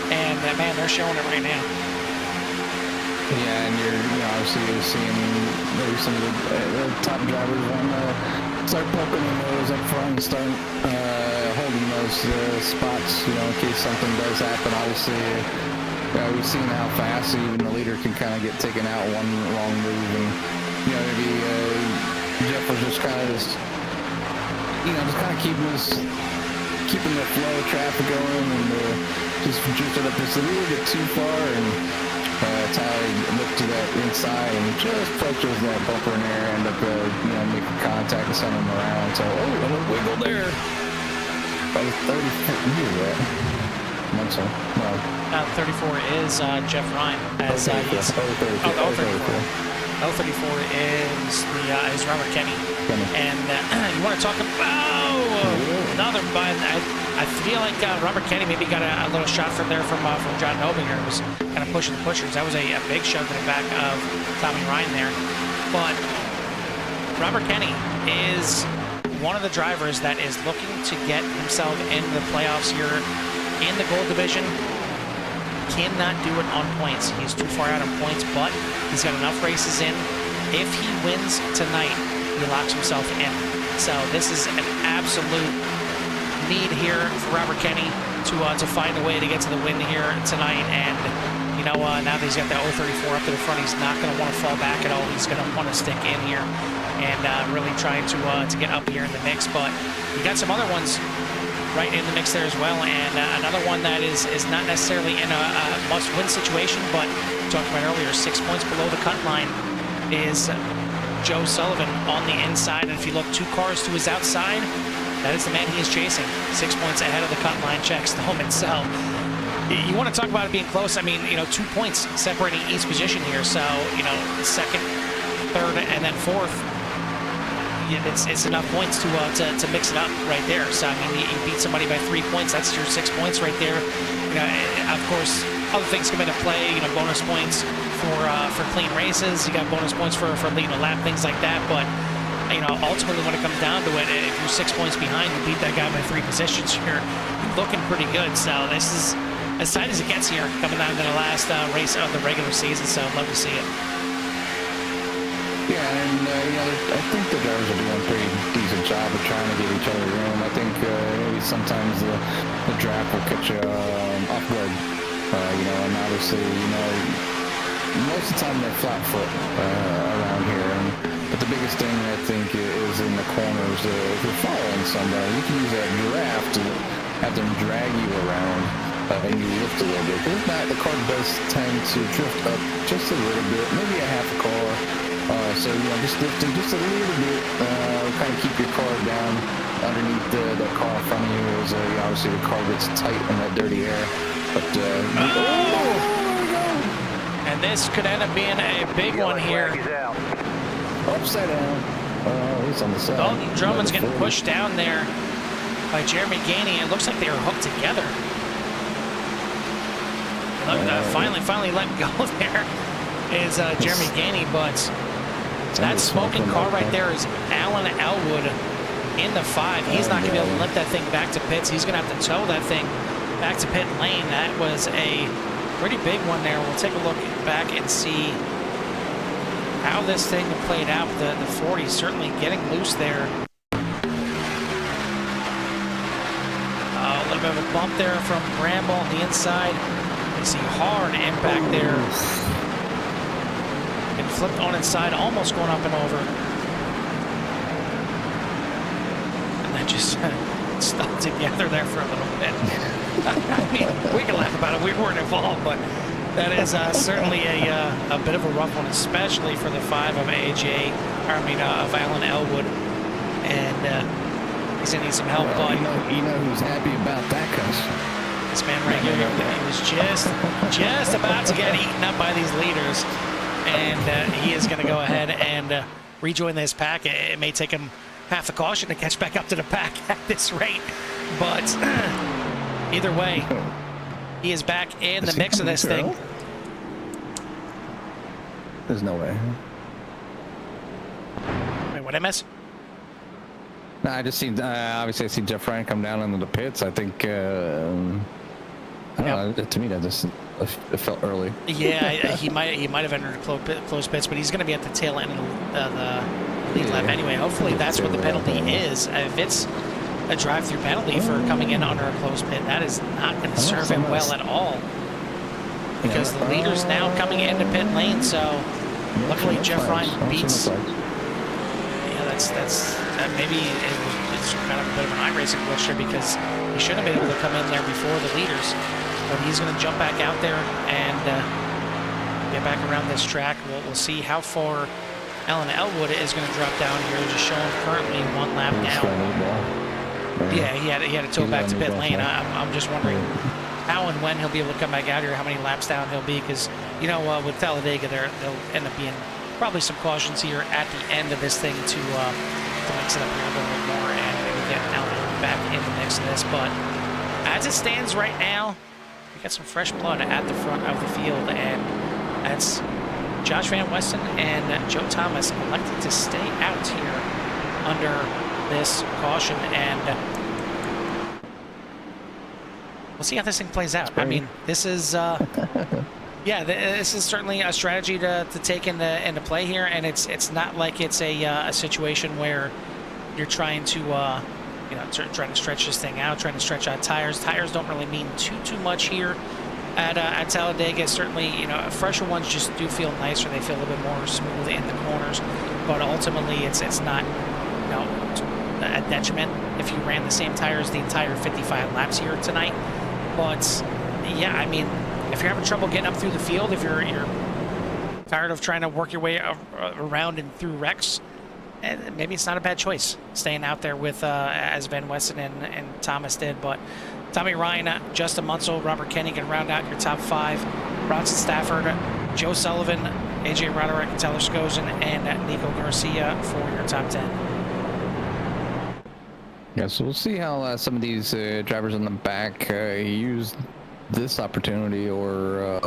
And man, they're showing it right now. Yeah, and obviously you're seeing maybe some of the top drivers want to start poking in those up front and start holding those spots, in case something does happen. Obviously, we've seen how fast even the leader can kind of get taken out one wrong move, and maybe Jeff was just kind of keeping the flow of traffic going, and just drifted up just a little bit too far, and Tyler looked to that inside and just touches that bumper in there, end up making contact and sending him around. So a little wiggle there. That was 34. Who is that? Munsell. No. 34 is Jeff Ryan. As 34. he's 34. L34 is Robert Kenny. And you want to talk about another, but I feel like Robert Kenny maybe got a little shot from there from John Nobinger. It was kind of pushing the pushers. That was a big shove to the back of Tommy Ryan there. But Robert Kenny is one of the drivers that is looking to get himself into the playoffs here in the gold division. Cannot do it on points. He's too far out on points, but he's got enough races in. If he wins tonight, he locks himself in. So this is an absolute need here for Robert Kenny to find a way to get to the win here tonight. And now that he's got that 034 up to the front, he's not going to want to fall back at all. He's going to want to stick in here and really try to get up here in the mix. But he got some other ones right in the mix there as well, and another one that is not necessarily in a must-win situation, but talked about earlier, 6 points below the cut line is Joe Sullivan on the inside, and if you look 2 cars to his outside, that is the man he is chasing. 6 points ahead of the cut line, checks the home itself. You want to talk about it being close. I mean, 2 points separating each position here, so second, third, and then fourth. It's enough points to mix it up right there. So I mean, you beat somebody by 3 points. That's your 6 points right there. Of course, other things come into play. Bonus points for clean races. You got bonus points for leading a lap, things like that. But you know, ultimately when it comes down to it, if you're 6 points behind, you beat that guy by 3 positions, you're looking pretty good. So this is as tight as it gets here, coming down to the last race of the regular season. So I'd love to see it. Yeah, and you know, I think the drivers are doing a pretty decent job of trying to give each other room. I think maybe sometimes the draft will catch you off guard. You know, and obviously, you know, most of the time they're flat foot around here. But the biggest thing I think is in the corners. If you're following somebody, you can use that draft to have them drag you around and you lift a little bit. If not, the car does tend to drift up just a little bit, maybe a half a car. So, you know, just lifting just a little bit, kind of keep your car down underneath the car in front of you as obviously the car gets tight in that dirty air. But, and this could end up being a big one here. Upside down. He's on the side. Dalton Drummond's getting pushed down there by Jeremy Gainey. It looks like they were hooked together. Finally let go there is Jeremy Gainey, but that smoking car right there is Alan Elwood in the 5. He's not going to be able to lift that thing back to pits. He's going to have to tow that thing back to pit lane. That was a pretty big one there. We'll take a look back and see how this thing played out. The 40 certainly getting loose there. A little bit of a bump there from Bramble on the inside. You see hard impact there. And flipped on its side, almost going up and over. And then just stuck together there for a little bit. I mean, we can laugh about it. We weren't involved, but that is certainly a bit of a rough one, especially for the 5 of of Alan Elwood. And he's going to need some help. Well, but you know who's happy about that, cuz this man right here, he was just about to get eaten up by these leaders. And he is going to go ahead and rejoin this pack. It may take him half a caution to catch back up to the pack at this rate. But either way, he is back in the mix of this thing. There's no way. Wait, what did I miss? No, I just seen, obviously I see Jeff Ryan come down into the pits. I think, I don't know, to me that just it felt early. Yeah, he might have entered close pits, but he's going to be at the tail end of the lead lap anyway. Hopefully that's what the penalty is. If it's a drive-through penalty for coming in under a closed pit, that is not going to serve him well at all. Because the leader's now coming into pit lane, so luckily Jeff Ryan beats. Yeah, that maybe it's kind of a bit of an iRacing glitch here, because he shouldn't have been able to come in there before the leaders. But he's going to jump back out there and get back around this track. We'll see how far Alan Elwood is going to drop down here. Just showing currently 1 lap now. Yeah, he had to tow back to pit lane. I'm just wondering how and when he'll be able to come back out here, how many laps down he'll be, because, you know, with Talladega, they'll end up being probably some cautions here at the end of this thing to mix it up here a little bit more and maybe get Alan back in the mix of this. But as it stands right now, we got some fresh blood at the front of the field, and that's Josh Van Westen and Joe Thomas elected to stay out here under this caution, and we'll see how this thing plays out. I mean, this is yeah, this is certainly a strategy to take into play here, and it's not like it's a situation where you're trying to you know, trying to stretch this thing out, trying to stretch out tires. Tires don't really mean too much here at Talladega. Certainly, you know, fresher ones just do feel nicer. They feel a little bit more smooth in the corners, but ultimately it's not, you know, a detriment if you ran the same tires the entire 55 laps here tonight. But yeah, I mean, if you're having trouble getting up through the field, if you're tired of trying to work your way around and through wrecks, maybe it's not a bad choice staying out there with as Van Westen and Thomas did. But Tommy Ryan, Justin Munsell, Robert Kenny can round out your top 5. Bronson Stafford, Joe Sullivan, AJ Roderick, Tyler Skozen, and Nico Garcia for your top 10. Yeah, so we'll see how some of these drivers in the back use this opportunity, or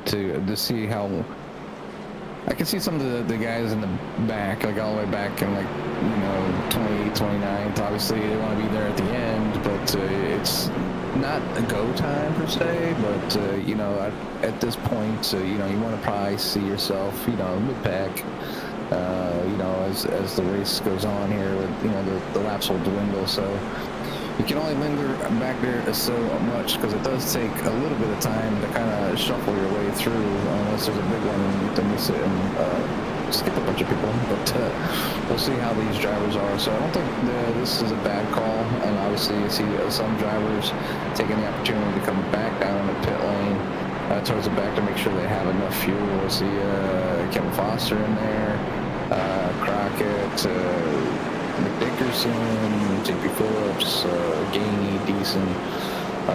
to see how I can see some of the guys in the back, like all the way back in like, 28th, 29th. Obviously, they want to be there at the end, but it's not a go time per se. But at this point, you want to probably see yourself, mid pack. As the race goes on here, the laps will dwindle. So you can only linger back there so much because it does take a little bit of time to kind of shuffle your way through, unless there's a big one and you have to miss it and skip a bunch of people. But we'll see how these drivers are. So I don't think this is a bad call. And obviously you see some drivers taking the opportunity to come back down in the pit lane towards the back to make sure they have enough fuel. We'll see Kevin Foster in there, Crockett, McDickerson, JP Phillips, Gainey, Deason,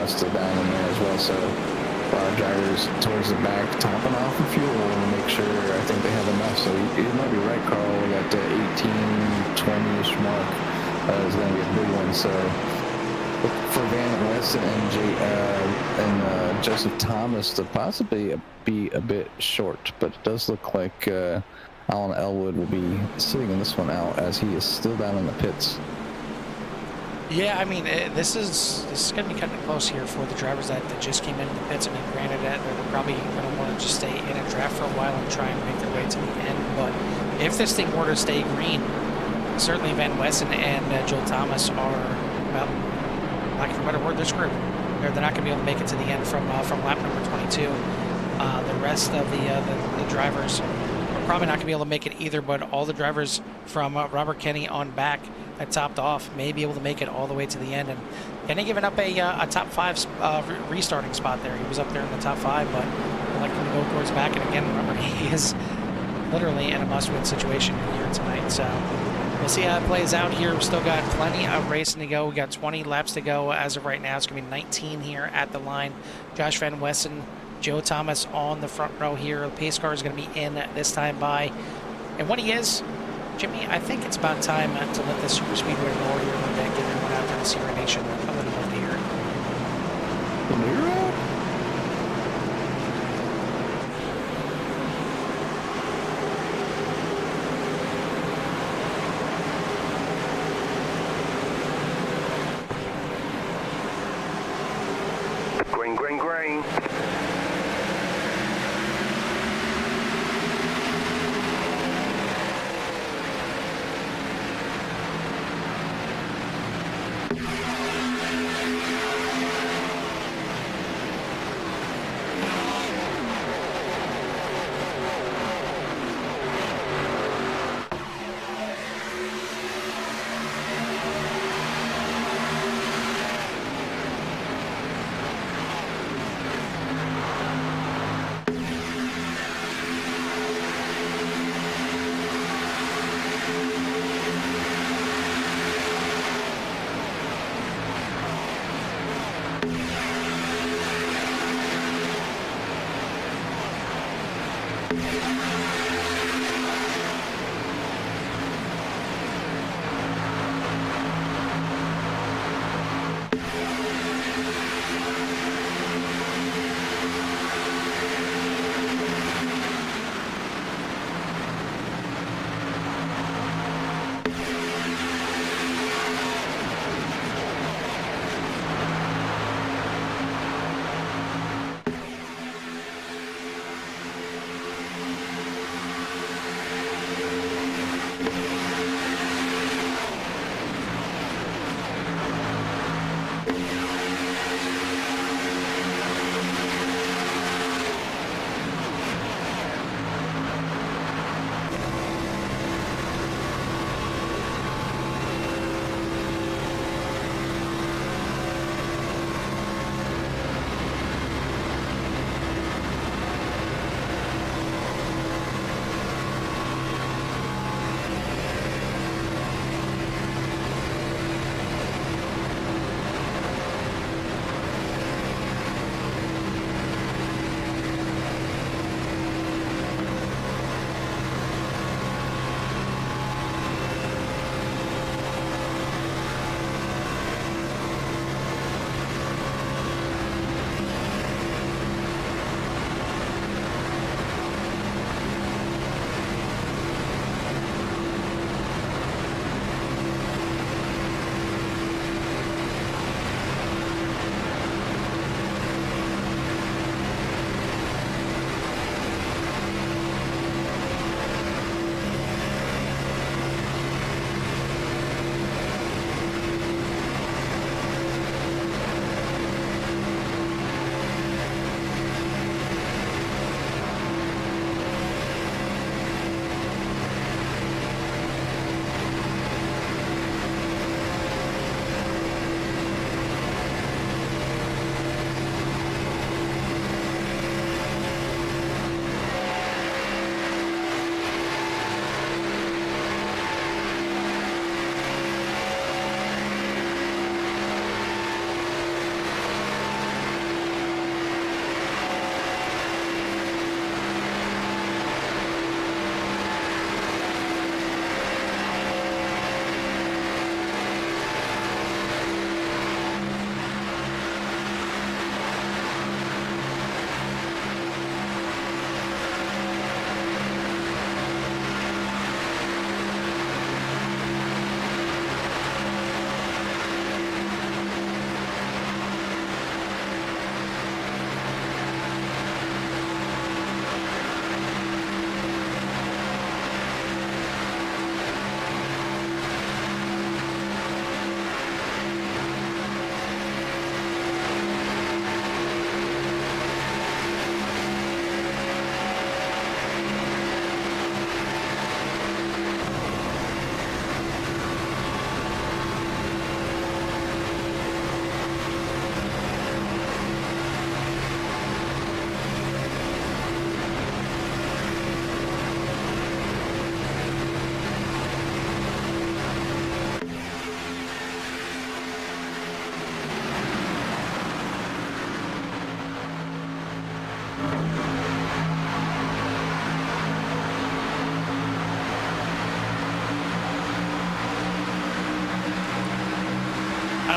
still down in there as well. So a lot of drivers towards the back topping off the fuel to make sure I think they have enough. So you might be right, Carl. That 18, 20-ish mark is going to be a big one. So for Van Weston and Joseph Thomas to possibly be a bit short, but it does look like Alan Elwood will be sitting in this one out as he is still down in the pits. Yeah, I mean, this is going to be cutting it close here for the drivers that just came into the pits. I mean, granted, they're probably going to want to just stay in a draft for a while and try and make their way to the end. But if this thing were to stay green, certainly Van Wesson and Joel Thomas are, well, lack of a better word, they're screwed. They're not going to be able to make it to the end from lap number 22. The rest of the drivers are probably not going to be able to make it either, but all the drivers from Robert Kenny on back that topped off may be able to make it all the way to the end. And Kenny giving up a top 5 restarting spot there. He was up there in the top 5, but electing to go towards back. And again, remember, he is literally in a must-win situation here tonight. So we'll see how it plays out here. We've still got plenty of racing to go. We got 20 laps to go as of right now. It's going to be 19 here at the line. Josh Van Wesson, Joe Thomas on the front row here. The pace car is going to be in this time by. And when he is, Jimmy, I think it's about time to let the Super Speedway roll here a little bit, give everyone out there in the Sierra Nation a little bit to hear it. Green.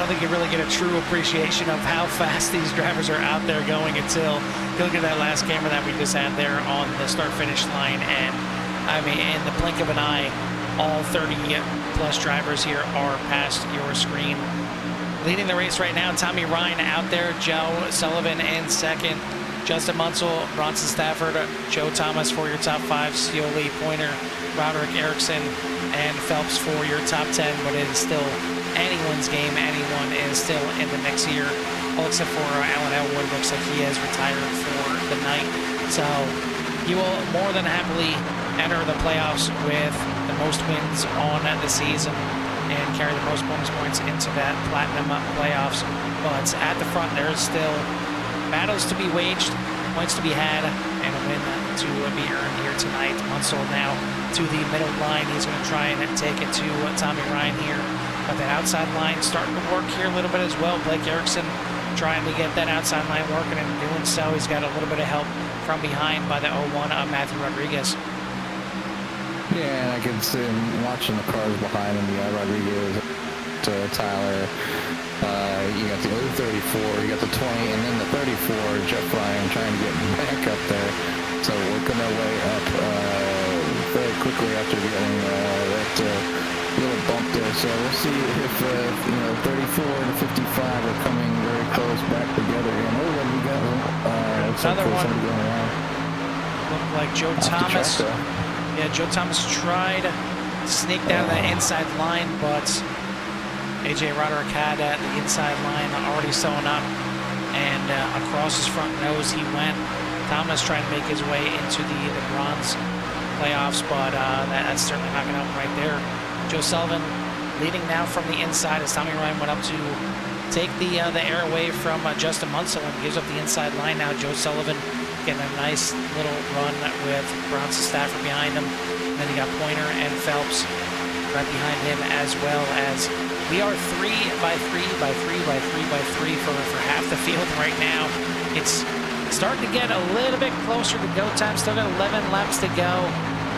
don't think you really get a true appreciation of how fast these drivers are out there going until you look at that last camera that we just had there on the start-finish line. And, I mean, in the blink of an eye, all 30-plus drivers here are past your screen. Leading the race right now, Tommy Ryan out there, Joe Sullivan in second, Justin Munsell, Bronson Stafford, Joe Thomas for your top 5, Scioli, Pointer, Roderick Erickson, and Phelps for your top 10, but it is still anyone's game. Anyone is still in the mix here, all except for Alan Elwood. Looks like he has retired for the night. So you will more than happily enter the playoffs with the most wins on the season and carry the most bonus points into that platinum playoffs. But at the front, there's still battles to be waged, points to be had, and a win to be earned here tonight. Munsell now to the middle line. He's going to try and take it to Tommy Ryan here. But that outside line starting to work here a little bit as well. Blake Erickson trying to get that outside line working, and doing so, he's got a little bit of help from behind by the 01 of Matthew Rodriguez. Yeah, and I can see him watching the cars behind him. Yeah, Rodriguez, Tyler. You got the 034, you got the 20, and then the 34, Jeff Ryan trying to get back up there. So working their way up very quickly after getting that little bump there. So we'll see if 34 to 55 are coming very close back together. And what we got? Another one. Looked like Joe Thomas. Yeah, Joe Thomas tried to sneak down the inside line, but AJ Roderick had the inside line already sewn up, and across his front nose he went. Thomas trying to make his way into the bronze playoffs, but that's certainly not going to help right there. Joe Sullivan leading now from the inside as Tommy Ryan went up to take the air away from Justin Munsell and gives up the inside line now. Joe Sullivan getting a nice little run with Bronson Stafford behind him. And then you got Pointer and Phelps right behind him, as well as we are 3 by 3 by 3 by 3 by 3 for half the field right now. It's starting to get a little bit closer to go time. Still got 11 laps to go,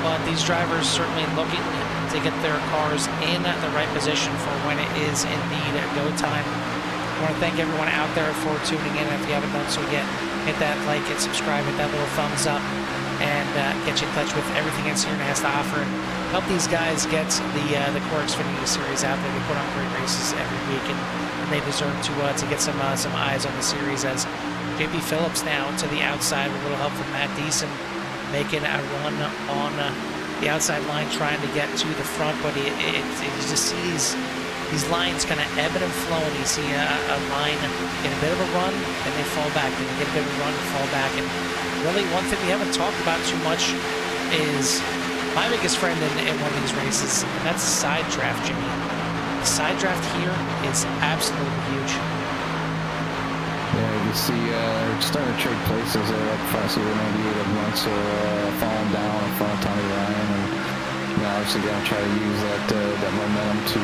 but these drivers certainly looking to get their cars in the right position for when it is indeed go time. I want to thank everyone out there for tuning in. If you haven't done so yet, hit that like, hit subscribe, hit that little thumbs up, and get you in touch with everything Xfinity has to offer. Help these guys get the core Xfinity series out there. They put on great races every week, and they deserve to get some eyes on the series. As JP Phillips now to the outside with a little help from Matt Deason, making a run on the outside line, trying to get to the front, but you just see these lines kind of ebb and flow, and you see a line get a bit of a run, then they fall back, then you get a bit of a run and fall back. And really, one thing we haven't talked about too much is my biggest friend in one of these races, and that's the side draft, Jimmy. The side draft here is absolutely huge. Yeah, you can see they're starting to trade places there up front. See the 98 of Munsell falling down in front of Tommy Ryan, and obviously going to try to use that momentum to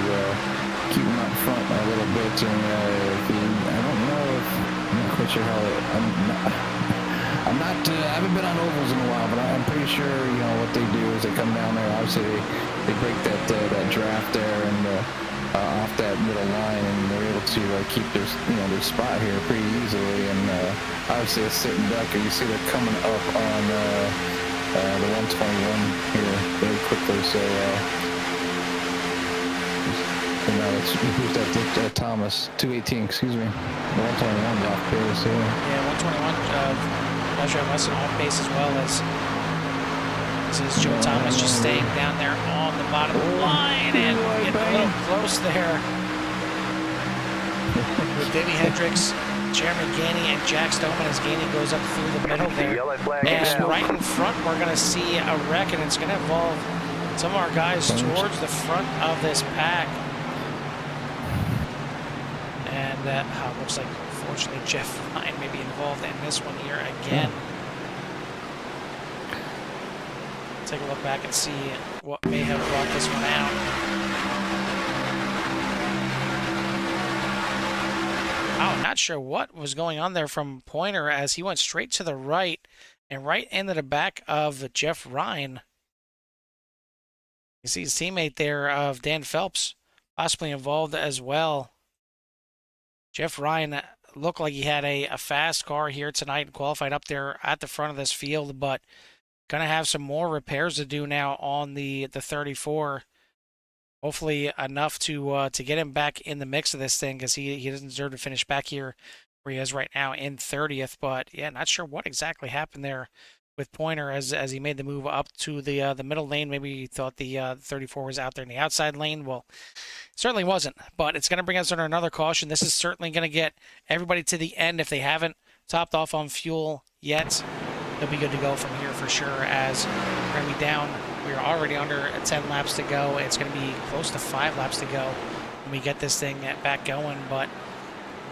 keep him out front a little bit. And I don't know if I'm not quite sure how I haven't been on ovals in a while, but I'm pretty sure what they do is they come down there. Obviously they break that draft there and off that middle line, and they're able to keep their spot here pretty easily. And obviously a sitting duck, and you see they're coming up on the 121 here very quickly. So who's that? Thomas, 218, excuse me. The 121 off pace here. Yeah, 121. Pleasure Wesson off pace as well as this is Joe Thomas just staying down there on the bottom of the line and getting a little close there with Davey Hendricks, Jeremy Gainey, and Jack Stoneman as Gainey goes up through the middle there. And right in front, we're going to see a wreck, and it's going to involve some of our guys towards the front of this pack. And that looks like, unfortunately, Jeff Ryan may be involved in this one here again. Take a look back and see what may have brought this one out. Oh, not sure what was going on there from Pointer as he went straight to the right and right into the back of Jeff Ryan. You see his teammate there of Dan Phelps possibly involved as well. Jeff Ryan looked like he had a fast car here tonight and qualified up there at the front of this field, but gonna have some more repairs to do now on the 34. Hopefully enough to get him back in the mix of this thing, because he doesn't deserve to finish back here where he is right now in 30th. But yeah, not sure what exactly happened there with Pointer as he made the move up to the middle lane. Maybe he thought the 34 was out there in the outside lane. Well, certainly wasn't. But it's going to bring us under another caution. This is certainly going to get everybody to the end. If they haven't topped off on fuel yet, they'll be good to go from here for sure, as we're going to be down. We're already under 10 laps to go. It's going to be close to 5 laps to go when we get this thing back going. But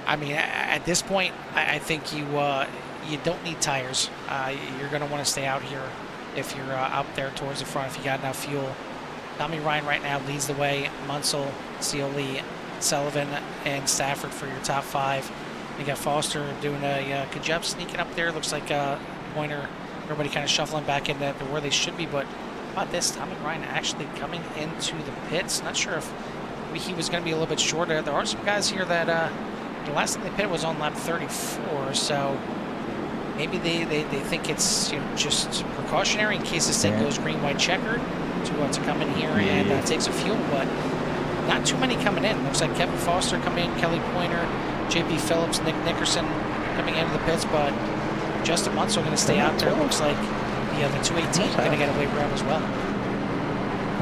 I mean, at this point, I think you don't need tires. You're going to want to stay out here if you're out there towards the front, if you got enough fuel. Tommy Ryan right now leads the way. Munsell, Cioli, Sullivan, and Stafford for your top 5. You got Foster doing a good job sneaking up there. Looks like Pointer, everybody kind of shuffling back into where they should be. But how about this? Tommy Ryan actually coming into the pits. Not sure if he was going to be a little bit shorter. There are some guys here that the last time they pitted was on lap 34, so maybe they think it's just precautionary in case this thing goes green, white, checkered to come in here and take some fuel. But not too many coming in. Looks like Kevin Foster coming in, Kelly Pointer, JP Phillips, Nick Nickerson coming into the pits, but Justin Munsell going to stay out there. Looks like the 218 is going to get away around as well.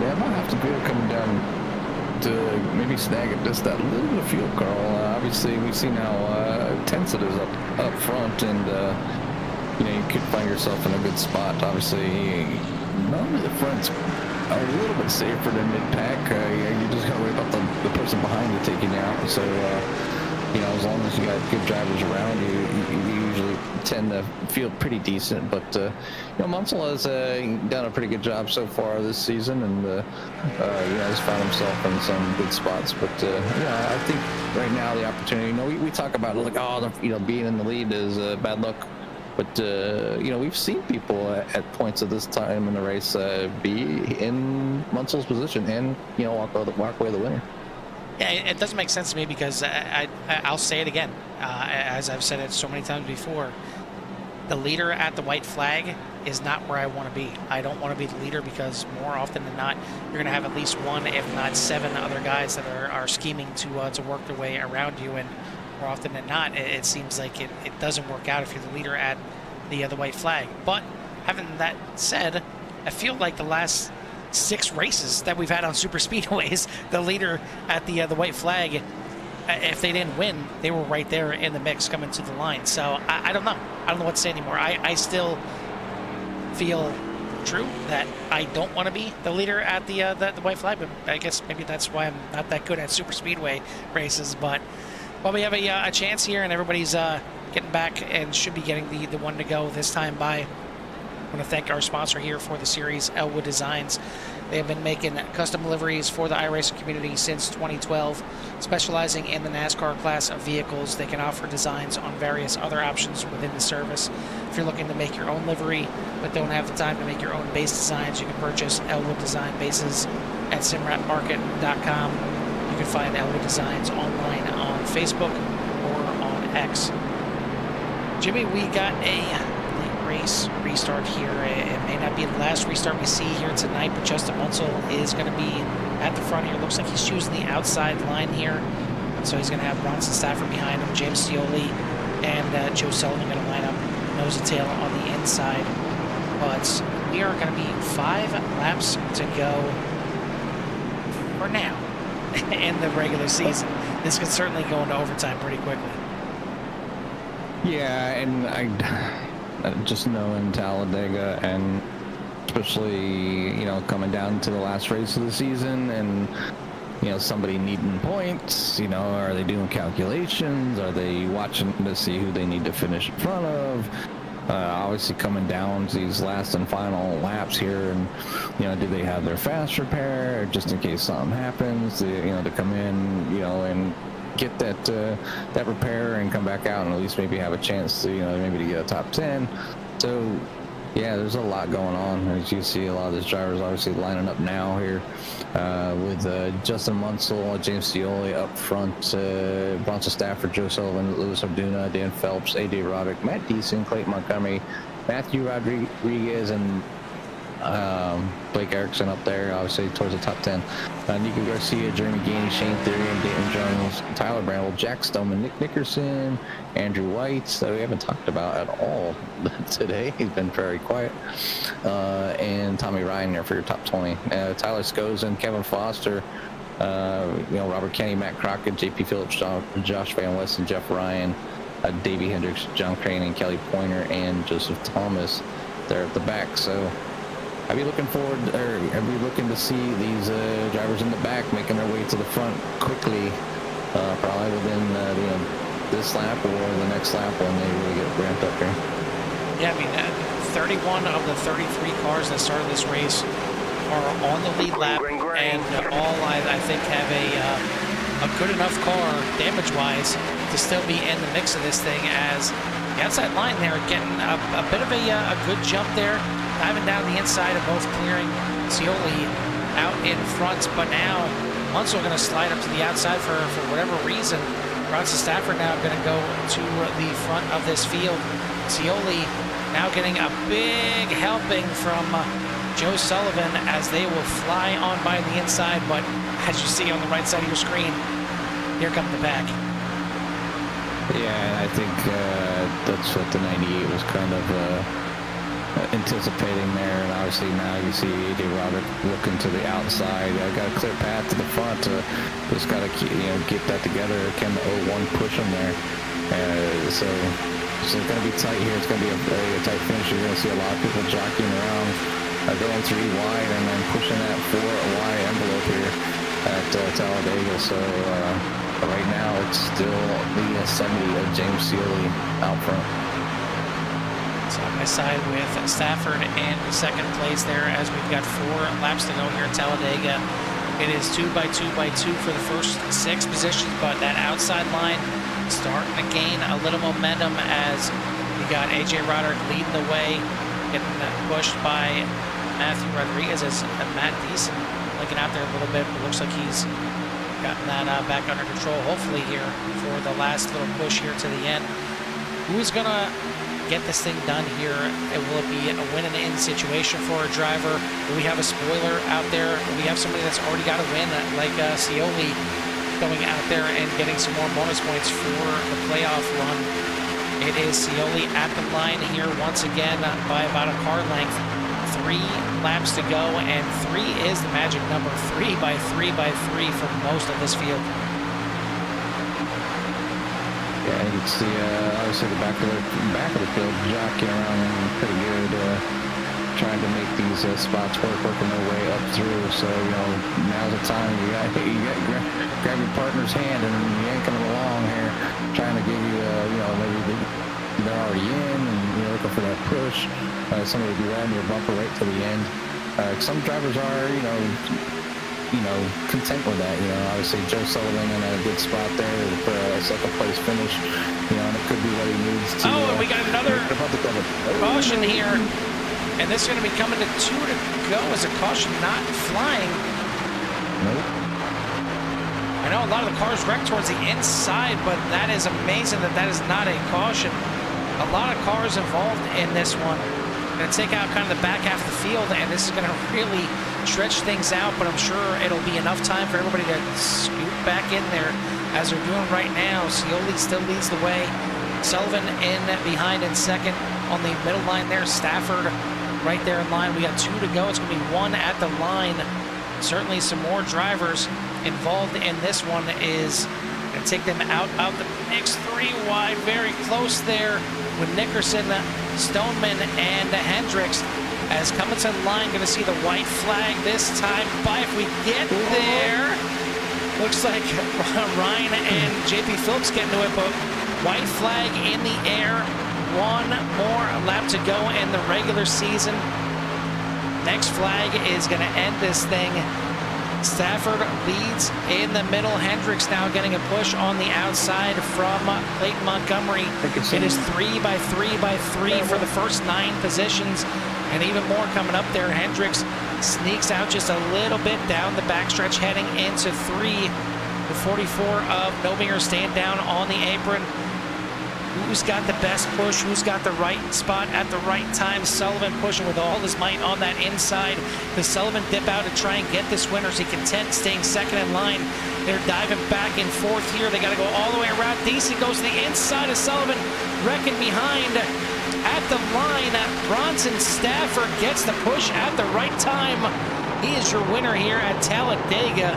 Yeah, I might have to be coming down to maybe snag it just that little bit of fuel, Carl. Obviously, we've seen how tense it is up front, and you could find yourself in a good spot. Obviously, normally the front's a little bit safer than mid-pack. You just got to worry about the person behind you taking you out. So, as long as you got good drivers around you, you usually tend to feel pretty decent. But Munsell has done a pretty good job so far this season, and has found himself in some good spots. But I think right now the opportunity. We talk about it like being in the lead is bad luck. But, we've seen people at points of this time in the race be in Munsell's position and, walk away the winner. Yeah, it doesn't make sense to me, because I'll say it again, as I've said it so many times before. The leader at the white flag is not where I want to be. I don't want to be the leader, because more often than not, you're going to have at least 1, if not 7 other guys that are scheming to work their way around you. And more often than not, it seems like it doesn't work out if you're the leader at the white flag. But having that said, I feel like the last 6 races that we've had on super speedways, the leader at the white flag, if they didn't win, they were right there in the mix coming to the line. So I don't know. I don't know what to say anymore. I still feel true that I don't want to be the leader at the white flag, but I guess maybe that's why I'm not that good at super speedway races. But we have a chance here, and everybody's getting back and should be getting the one to go this time by. I want to thank our sponsor here for the series, Elwood Designs. They have been making custom liveries for the iRacing community since 2012, specializing in the NASCAR class of vehicles. They can offer designs on various other options within the service. If you're looking to make your own livery but don't have the time to make your own base designs, you can purchase Elwood Design bases at simratmarket.com. You can find Elwood Designs online on Facebook or on X. Jimmy, we got a race restart here. It may not be the last restart we see here tonight, but Justin Munsell is going to be at the front here. Looks like he's choosing the outside line here. So he's going to have Bronson Stafford behind him, James Cioli and Joe Sullivan going to line up nose and tail on the inside. But we are going to be 5 laps to go for now in the regular season. This could certainly go into overtime pretty quickly. Yeah, and I just knowing Talladega, and especially coming down to the last race of the season, and somebody needing points, are they doing calculations, are they watching to see who they need to finish in front of, obviously coming down to these last and final laps here, and do they have their fast repair just in case something happens, to come in and get that repair and come back out and at least maybe have a chance to maybe to get a top 10. So Yeah, there's a lot going on. As you see, a lot of these drivers obviously lining up now here with Justin Munsell, James Scioli up front, Bronson Stafford, Joe Sullivan, Louis Orduna, Dan Phelps, AJ Roddick, Matt Deason, Clayton Montgomery, Matthew Rodriguez, and Blake Erickson up there, obviously towards the top 10. Nico Garcia, Jeremy Gainey, Shane Theory, and Dayton Jones, Tyler Bramble, Jack Stoneman, Nick Nickerson, Andrew White, that we haven't talked about at all today. He's been very quiet. And Tommy Ryan there for your top 20. Tyler Scozen, Kevin Foster, Robert Kenny, Matt Crockett, JP Phillips, Josh Van Weston, Jeff Ryan, Davey Hendricks, John Crane, and Kelly Pointer, and Joseph Thomas there at the back. So I'd be looking to see these drivers in the back making their way to the front quickly, probably within this lap or the next lap when they really get ramped up here. Yeah, I mean, 31 of the 33 cars that started this race are on the lead lap, and all I think have a good enough car damage-wise to still be in the mix of this thing, as the outside line there getting a bit of a good jump there, diving down the inside of both, clearing Scioli out in front. But now Munsell going to slide up to the outside for whatever reason. Bronson Stafford now going to go to the front of this field. Scioli now getting a big helping from Joe Sullivan as they will fly on by the inside. But as you see on the right side of your screen, here come the back. Yeah, and I think that's what the 98 was kind of anticipating there. And obviously now you see AJ Roddick looking to the outside. Got a clear path to the front. Just got to get that together. Can the 01 push them there? So it's going to be tight here. It's going to be a tight finish. You're going to see a lot of people jockeying around, going 3 wide and then pushing that 4 wide envelope here at Talladega. So right now it's still the 70 of James Scioli out front. Side by side with Stafford in second place there, as we've got 4 laps to go here at Talladega. It is 2 by 2 by 2 for the first 6 positions, but that outside line starting to gain a little momentum as we got AJ Roddick leading the way, getting pushed by Matthew Rodriguez as Matt Deason looking out there a little bit, but looks like he's gotten that back under control, hopefully, here for the last little push here to the end. Who's going to get this thing done here? Will it be a win and in situation for a driver? Do we have a spoiler out there? Do we have somebody that's already got a win like Scioli going out there and getting some more bonus points for the playoff run? It is Scioli at the line here once again by about a car length. 3 laps to go, and 3 is the magic number. 3 by 3 by 3 for most of this field. Yeah, you can see obviously the back of the field jockeying around pretty good, trying to make these spots working their way up through. So now's the time you got grab your partner's hand and yank them along here, trying to give you maybe they're already in and you're looking for that push. Somebody will be riding your bumper right to the end. Some drivers are content with that. Obviously Joe Sullivan in a good spot there for a second place finish. And it could be what he needs to. Oh, and we got another caution here, and this is going to be coming to 2 to go as a caution not flying. Nope. I know a lot of the cars wrecked towards the inside, but that is amazing that is not a caution. A lot of cars involved in this one. Going to take out kind of the back half of the field, and this is going to really stretch things out, but I'm sure it'll be enough time for everybody to scoot back in there as they're doing right now. Scioli still leads the way. Sullivan in behind in second on the middle line there. Stafford right there in line. We got 2 to go. It's going to be 1 at the line. Certainly some more drivers involved in this one is going to take them out of the mix. 3 wide, very close there with Nickerson, Stoneman, and Hendricks. As coming to the line, going to see the white flag this time. But if we get there, looks like Ryan and JP Phillips getting to it, but white flag in the air. 1 more lap to go in the regular season. Next flag is going to end this thing Stafford leads in the middle. Hendricks now getting a push on the outside from Clayton Montgomery. It is 3 by 3 by 3 for the first 9 positions, and even more coming up there. Hendricks sneaks out just a little bit down the backstretch, heading into 3. The 44 of Nobinger staying down on the apron. Who's got the best push? Who's got the right spot at the right time? Sullivan pushing with all his might on that inside. Does Sullivan dip out and try and get this win, or is he content staying second in line? They're diving back and forth here. They got to go all the way around. DC goes to the inside of Sullivan, wrecking behind at the line. Bronson Stafford gets the push at the right time. He is your winner here at Talladega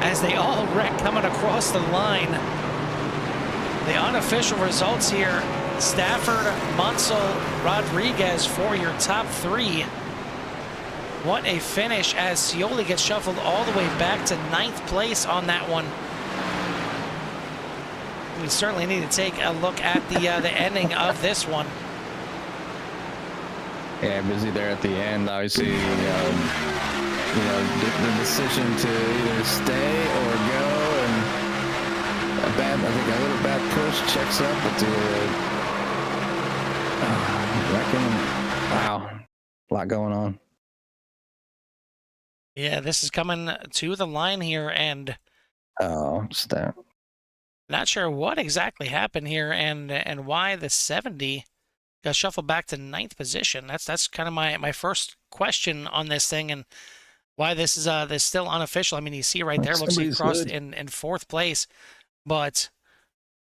as they all wreck coming across the line. The unofficial results here, Stafford, Munsell, Rodriguez for your top 3. What a finish as Scioli gets shuffled all the way back to 9th place on that one. We certainly need to take a look at the ending of this one. Yeah, busy there at the end. Obviously, the decision to either stay or go, and I think a little bad push checks up, but wow, a lot going on. Yeah, this is coming to the line here, and Stop. not sure what exactly happened here, and why the 70 got shuffled back to 9th position. That's kind of my first question on this thing, and why this is this still unofficial. I mean, you see right there, looks like he crossed in 4th place. But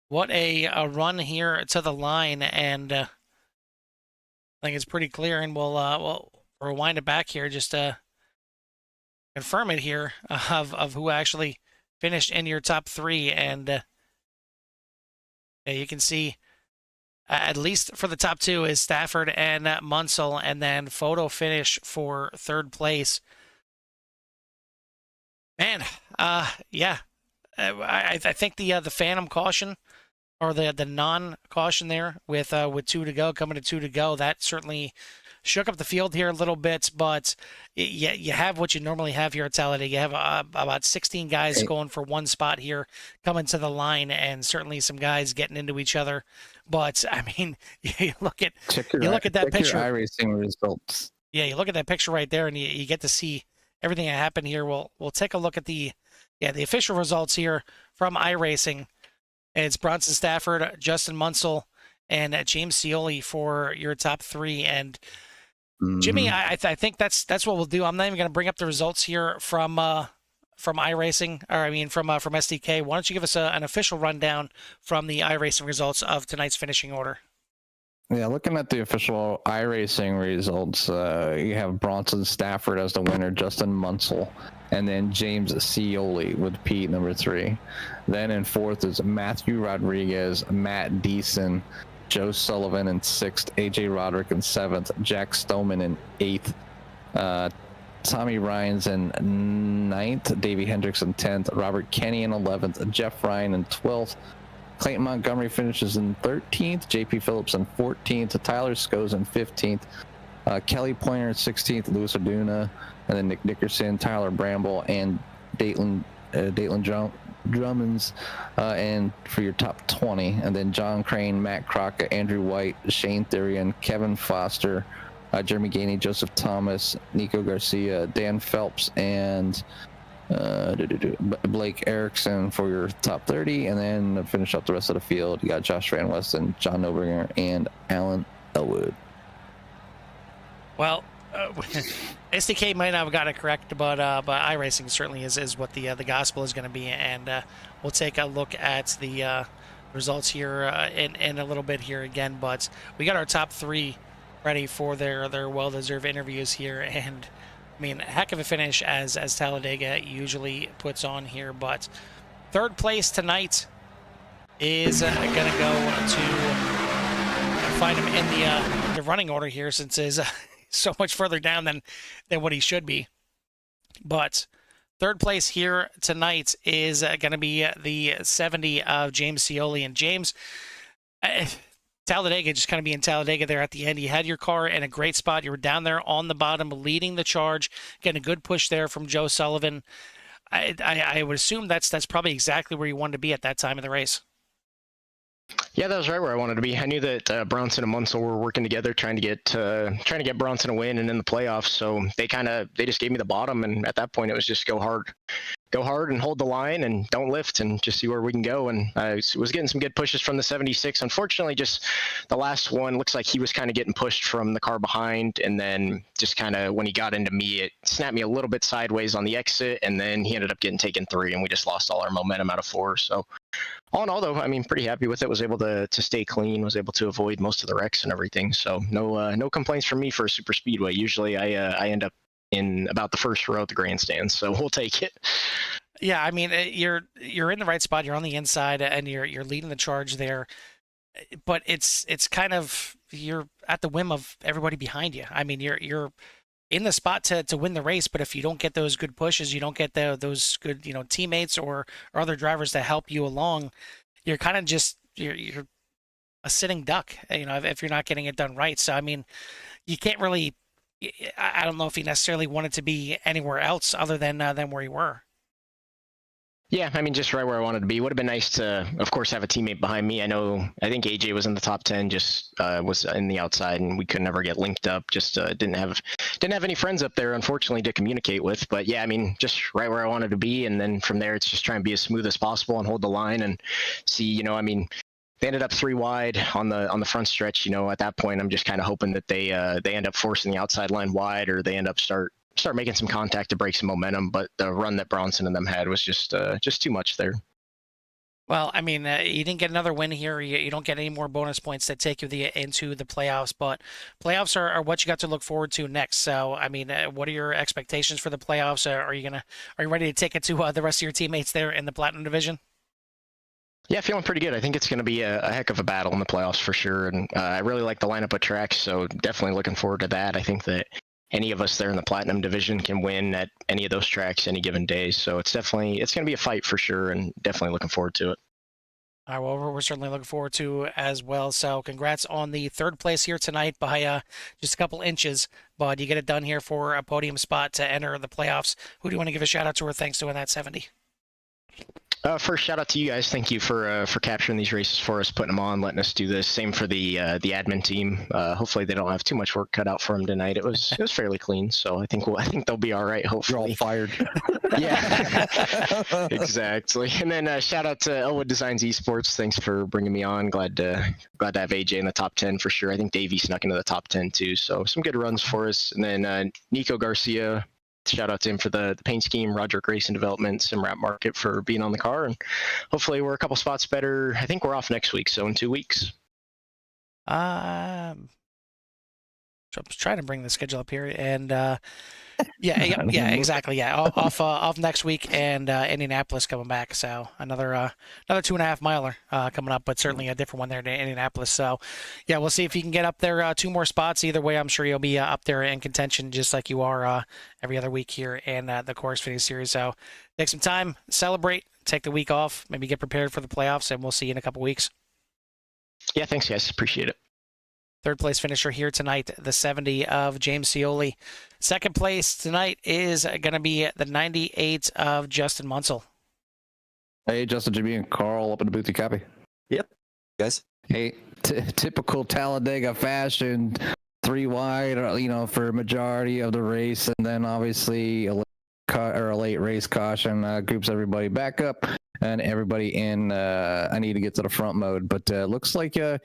what a run here to the line, and I think it's pretty clear. And we'll rewind it back here just to confirm it here of who actually finished in your top 3. And yeah, you can see at least for the top 2 is Stafford and Munsell, and then photo finish for 3rd place. Man, yeah. I think the Phantom caution, or the non-caution there with 2 to go, coming to 2 to go, that certainly shook up the field here a little bit. But you have what you normally have here at Talladega. You have about 16 guys going for 1 spot here, coming to the line, and certainly some guys getting into each other. But I mean, you look at that picture. Your iRacing results. Yeah, you look at that picture right there, and you get to see everything that happened here. We'll take a look at the official results here from iRacing. It's Bronson Stafford, Justin Munsell, and James Scioli for your top 3. And Jimmy, I think that's what we'll do. I'm not even going to bring up the results here from iRacing, or I mean from SDK. Why don't you give us an official rundown from the iRacing results of tonight's finishing order? Yeah, looking at the official iRacing results, you have Bronson Stafford as the winner, Justin Munsell, and then James Scioli with P number 3. Then in 4th is Matthew Rodriguez, Matt Deason, Joe Sullivan in 6th, AJ Roderick in 7th, Jack Stoneman in 8th, Tommy Ryans in 9th, Davey Hendricks in 10th, Robert Kenny in 11th, Jeff Ryan in 12th, Clayton Montgomery finishes in 13th, JP Phillips in 14th, Tyler Skoes in 15th, Kelly Pointer in 16th, Louis Arduna, and then Nick Nickerson, Tyler Bramble, and Dayton Drummonds, and for your top 20, and then John Crane, Matt Crockett, Andrew White, Shane Therian, Kevin Foster, Jeremy Gainey, Joseph Thomas, Nico Garcia, Dan Phelps, and Blake Erickson for your top 30, and then to finish up the rest of the field, you got Josh Van Weston, John Nobringer, and Alan Elwood. Well, SDK might not have got it correct, but iRacing certainly is what the gospel is going to be, and we'll take a look at the results here in a little bit here again. But we got our top 3 ready for their well-deserved interviews here, and I mean, heck of a finish as Talladega usually puts on here. But 3rd place tonight is going to go to find him in the running order here, since is so much further down than what he should be. But 3rd place here tonight is going to be the 70 of James Scioli. And James, Talladega just kind of being Talladega there at the end. You had your car in a great spot. You were down there on the bottom, leading the charge, getting a good push there from Joe Sullivan. I would assume that's probably exactly where you wanted to be at that time of the race. Yeah, that was right where I wanted to be. I knew that Bronson and Munsell were working together, trying to get Bronson a win and in the playoffs. So they just gave me the bottom, and at that point it was just go hard and hold the line and don't lift and just see where we can go. And I was getting some good pushes from the 76. Unfortunately, just the last one looks like he was kind of getting pushed from the car behind, and then just kind of when he got into me, it snapped me a little bit sideways on the exit, and then he ended up getting taken 3, and we just lost all our momentum out of 4. So all in all, though, I mean, pretty happy with it. Was able to stay clean, was able to avoid most of the wrecks and everything. So no complaints from me for a super speedway. Usually I end up in about the first row at the grandstands, so we'll take it. Yeah, I mean, you're in the right spot. You're on the inside, and you're leading the charge there. But it's kind of you're at the whim of everybody behind you. I mean, you're in the spot to win the race, but if you don't get those good pushes, you don't get those good teammates or other drivers to help you along, you're kind of just you're a sitting duck. If you're not getting it done right. So I mean, you can't really. I don't know if he necessarily wanted to be anywhere else other than where you were. Yeah, I mean, just right where I wanted to be. Would have been nice to, of course, have a teammate behind me. I think AJ was in the top 10, just was in the outside, and we could never get linked up. Just didn't have any friends up there, unfortunately, to communicate with. But yeah, I mean, just right where I wanted to be, and then from there, it's just trying to be as smooth as possible and hold the line and see. I mean, they ended up 3 wide on the front stretch. At that point, I'm just kind of hoping that they end up forcing the outside line wide, or they end up start making some contact to break some momentum. But the run that Bronson and them had was just too much there. Well, I mean, you didn't get another win here. You don't get any more bonus points that take you into the playoffs, but playoffs are what you got to look forward to next. So, I mean, what are your expectations for the playoffs? Are you ready to take it to the rest of your teammates there in the Platinum Division? Yeah, feeling pretty good. I think it's going to be a heck of a battle in the playoffs for sure. And I really like the lineup of tracks, so definitely looking forward to that. I think that any of us there in the Platinum Division can win at any of those tracks any given day. So it's going to be a fight for sure, and definitely looking forward to it. All right, well, we're certainly looking forward to as well. So congrats on the 3rd place here tonight by just a couple inches, but you get it done here for a podium spot to enter the playoffs. Who do you want to give a shout out to or thanks to in that 70? First, shout out to you guys. Thank you for capturing these races for us, putting them on, letting us do this. Same for the admin team. Hopefully, they don't have too much work cut out for them tonight. It was fairly clean, so I think they'll be all right. Hopefully, you're all fired. Yeah, exactly. And then shout out to Elwood Designs Esports. Thanks for bringing me on. Glad to have AJ in the top 10 for sure. I think Davey snuck into the top 10 too. So some good runs for us. And then Nico Garcia. Shout out to him for the paint scheme, Roger Grayson Development, Simrap Market for being on the car, and hopefully we're a couple spots better. I think we're off next week, so in 2 weeks. So I was trying to bring the schedule up here, and yeah, exactly, yeah. Off next week, and Indianapolis coming back, so another 2.5 miler coming up, but certainly a different one there in Indianapolis. So yeah, we'll see if you can get up there 2 more spots. Either way, I'm sure you'll be up there in contention, just like you are every other week here in the Course Video Series. So take some time, celebrate, take the week off, maybe get prepared for the playoffs, and we'll see you in a couple weeks. Yeah, thanks guys, appreciate it. 3rd place finisher here tonight, the 70 of James Scioli. 2nd place tonight is going to be the 98 of Justin Munsell. Hey, Justin, Jimmy, and Carl up in the booth. You copy? Yep. Guys. Hey, typical Talladega fashion, 3 wide, for a majority of the race, and then obviously a late race caution groups everybody back up. And everybody in I need to get to the front mode, but looks like you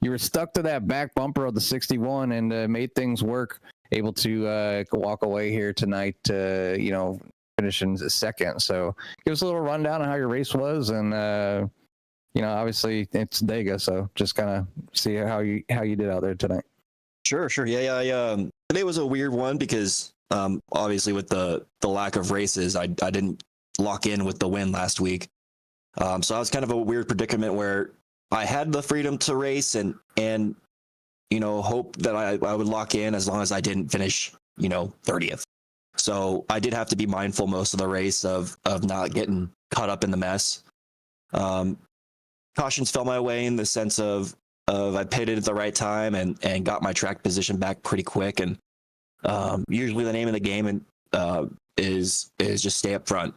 were stuck to that back bumper of the 61 and made things work. Able to walk away here tonight, finishing 2nd. So give us a little rundown on how your race was, and obviously it's Dega, so just kind of see how you did out there tonight. Sure. Yeah. Today was a weird one because obviously with the lack of races, I didn't lock in with the win last week. So I was kind of a weird predicament where I had the freedom to race and hope that I would lock in as long as I didn't finish 30th. So I did have to be mindful most of the race of not getting caught up in the mess. Cautions fell my way in the sense of I pitted at the right time and got my track position back pretty quick. And usually the name of the game is just stay up front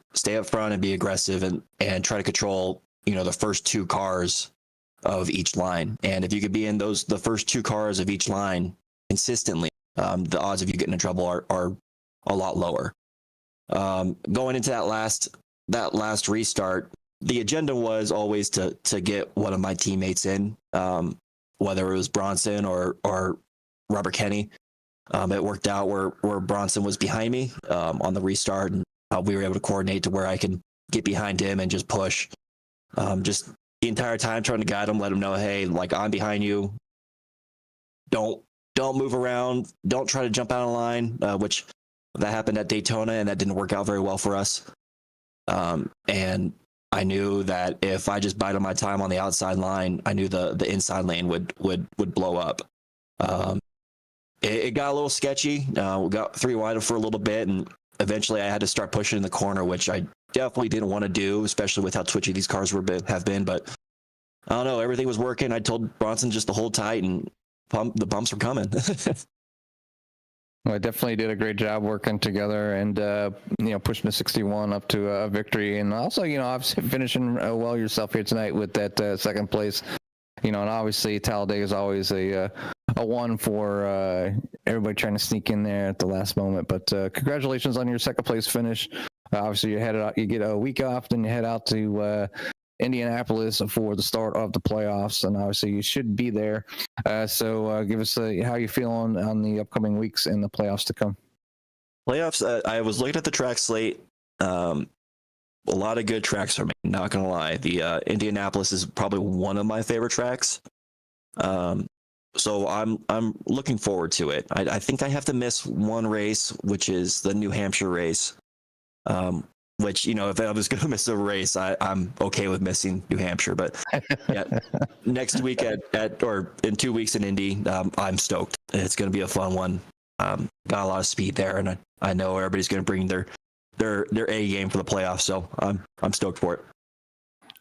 and be aggressive and try to control, the first two cars of each line. And if you could be in the first two cars of each line consistently, the odds of you getting in trouble are a lot lower. Going into that last restart, the agenda was always to get one of my teammates in, whether it was Bronson or Robert Kenny. It worked out where Bronson was behind me on the restart, and we were able to coordinate to where I can get behind him and just push. Just the entire time trying to guide him, let him know, hey, like, I'm behind you. Don't move around. Don't try to jump out of line, which that happened at Daytona, and that didn't work out very well for us. And I knew that if I just bided my time on the outside line, I knew the inside lane would blow up. It got a little sketchy. We got three wide for a little bit, and eventually I had to start pushing in the corner, which I definitely didn't want to do, especially with how twitchy these cars have been. But I don't know, everything was working. I told Bronson just to hold tight, and the bumps were coming. Well, I definitely did a great job working together and, pushing the 61 up to a victory. And also, obviously finishing well yourself here tonight with that second place. And obviously Talladega is always a one for everybody trying to sneak in there at the last moment. But congratulations on your second place finish. Obviously, you get a week off, then you head out to Indianapolis for the start of the playoffs, and obviously you should be there. So give us how you feeling on the upcoming weeks and the playoffs to come. Playoffs, I was looking at the track slate. A lot of good tracks for me, not gonna lie. The Indianapolis is probably one of my favorite tracks. So I'm looking forward to it. I think I have to miss one race, which is the New Hampshire race. Which, if I was going to miss a race, I'm okay with missing New Hampshire. But yeah, next week or in 2 weeks in Indy, I'm stoked. It's going to be a fun one. Got a lot of speed there, and I know everybody's going to bring their A game for the playoffs. So I'm stoked for it.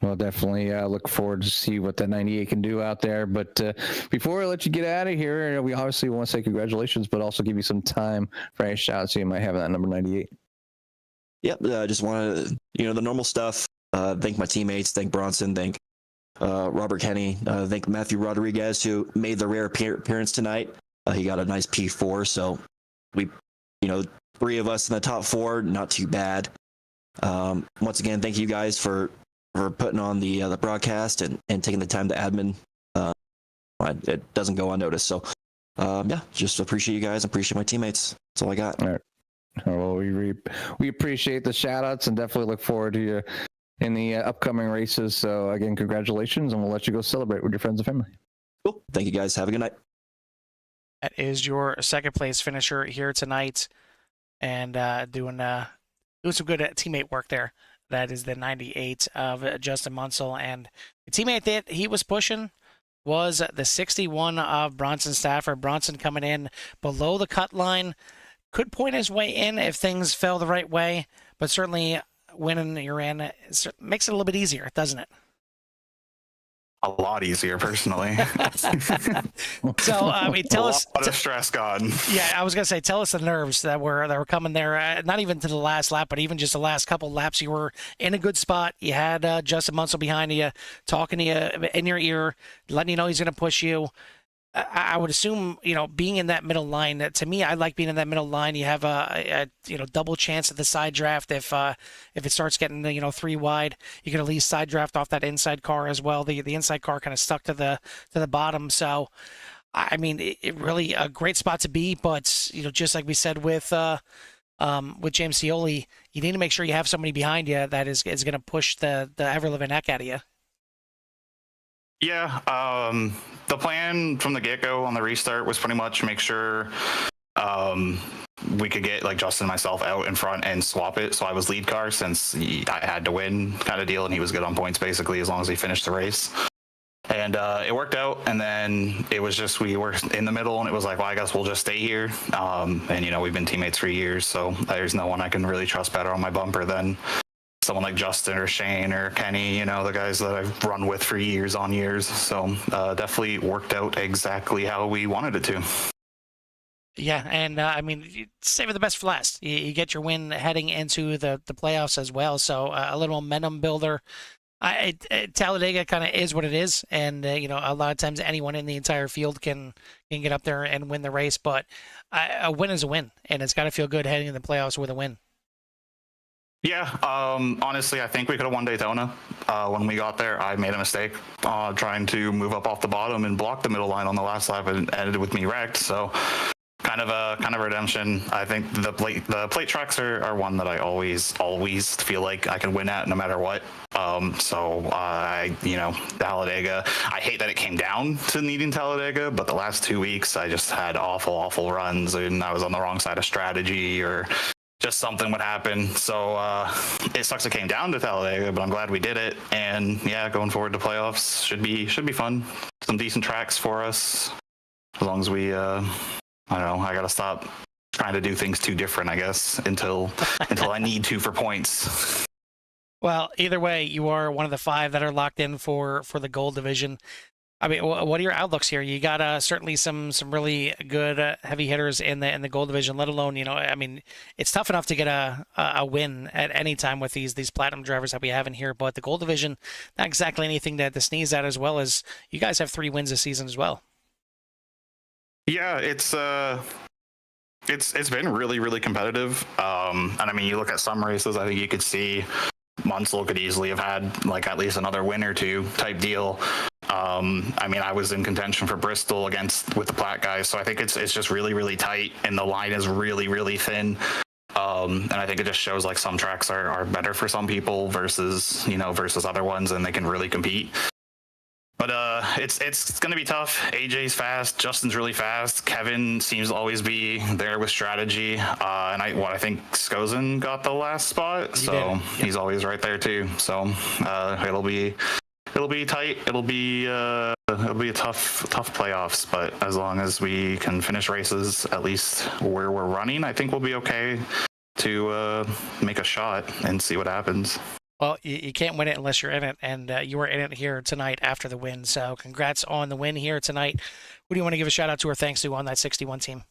Well, definitely look forward to see what that 98 can do out there. But before I let you get out of here, we obviously want to say congratulations, but also give you some time for any shots you might have that number 98. Yep, just want to, the normal stuff. Thank my teammates, thank Bronson, thank Robert Kenny, thank Matthew Rodriguez, who made the rare appearance tonight. He got a nice P4, so we, three of us in the top four, not too bad. Once again, thank you guys for putting on the broadcast and taking the time to admin. It doesn't go unnoticed, so just appreciate you guys, appreciate my teammates. That's all I got. All right. Well, we appreciate the shout outs and definitely look forward to you in the upcoming races. So again, congratulations, and we'll let you go celebrate with your friends and family. Cool. Thank you guys. Have a good night. That is your second place finisher here tonight, and doing some good teammate work there. That is the 98 of Justin Munsell, and the teammate that he was pushing was the 61 of Bronson Stafford. Bronson coming in below the cut line. Could point his way in if things fell the right way, but certainly winning you're in makes it a little bit easier, doesn't it? A lot easier, personally. So, tell us. A lot of stress gone. Yeah, I was gonna say, tell us the nerves that were coming there. Not even to the last lap, but even just the last couple laps. You were in a good spot. You had Justin Munsell behind you, talking to you in your ear, letting you know he's gonna push you. I would assume, being in that middle line, to me, I like being in that middle line. You have a double chance at the side draft. If it starts getting, three wide, you can at least side draft off that inside car as well. The inside car kind of stuck to the bottom. So, I mean, it really a great spot to be. But, just like we said with James Scioli, you need to make sure you have somebody behind you that is going to push the ever-living heck out of you. Yeah, the plan from the get-go on the restart was pretty much make sure we could get Justin and myself out in front and swap it. So I was lead car since I had to win kind of deal, and he was good on points basically as long as he finished the race. And it worked out, and then it was just we were in the middle, and it was like, well, I guess we'll just stay here. And we've been teammates for years, so there's no one I can really trust better on my bumper than someone like Justin or Shane or Kenny, the guys that I've run with for years on years. So definitely worked out exactly how we wanted it to. Yeah, and I mean, you save the best for last. You get your win heading into the playoffs as well, so a little momentum builder. Talladega kind of is what it is, and you know, a lot of times anyone in the entire field can get up there and win the race, but a win is a win, and it's got to feel good heading in the playoffs with a win. Yeah, honestly, I think we could have won Daytona. When we got there, I made a mistake trying to move up off the bottom and block the middle line on the last lap, and ended with me wrecked. So, kind of redemption. I think the plate tracks are one that I always feel like I can win at no matter what. Talladega. I hate that it came down to needing Talladega, but the last 2 weeks I just had awful runs, and I was on the wrong side of strategy, or just something would happen. So it sucks it came down to Talladega, but I'm glad we did it. And yeah, going forward to playoffs should be fun. Some decent tracks for us, as long as we I don't know, I gotta stop trying to do things too different, I guess, until I need to for points. Well, either way, you are one of the 5 that are locked in for the gold division. I mean, what are your outlooks here? You got certainly some really good heavy hitters in the gold division. Let alone, you know, I mean, it's tough enough to get a win at any time with these platinum drivers that we have in here. But the gold division, not exactly anything to sneeze at, as well as you guys have 3 wins this season as well. Yeah, it's been really competitive. And I mean, you look at some races, I think you could see Munsell could easily have had like at least another win or 2 type deal. I mean, I was in contention for Bristol with the Platt guys, so I think it's just really tight, and the line is really thin. And I think it just shows like some tracks are better for some people versus other ones, and they can really compete. But it's gonna be tough. AJ's fast, Justin's really fast, Kevin seems to always be there with strategy, and I think Skozen got the last spot, so he's always right there too. So it'll be tight. It'll be a tough playoffs, but as long as we can finish races at least where we're running, I think we'll be okay to make a shot and see what happens. Well, you can't win it unless you're in it, and you were in it here tonight after the win. So congrats on the win here tonight. Who do you want to give a shout out to or thanks to on that 61 team?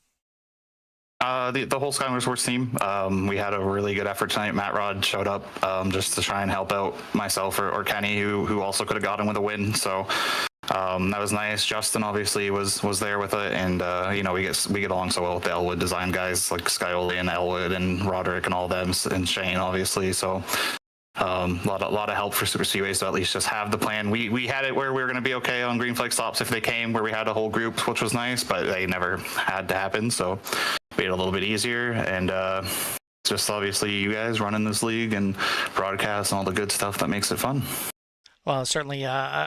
The whole Sky Motorsports team. We had a really good effort tonight. Matt Rod showed up just to try and help out myself or Kenny, who also could have gotten with a win. So that was nice. Justin obviously was there with it, and we get along so well with the Elwood design guys like Skyoli and Elwood and Roderick and all them, and Shane obviously. So a lot of help for Super Speedways to at least just have the plan. We had it where we were going to be okay on green flag stops if they came, where we had a whole group, which was nice, but they never had to happen, so made it a little bit easier. And just obviously you guys running this league and broadcast and all the good stuff that makes it fun. Well, certainly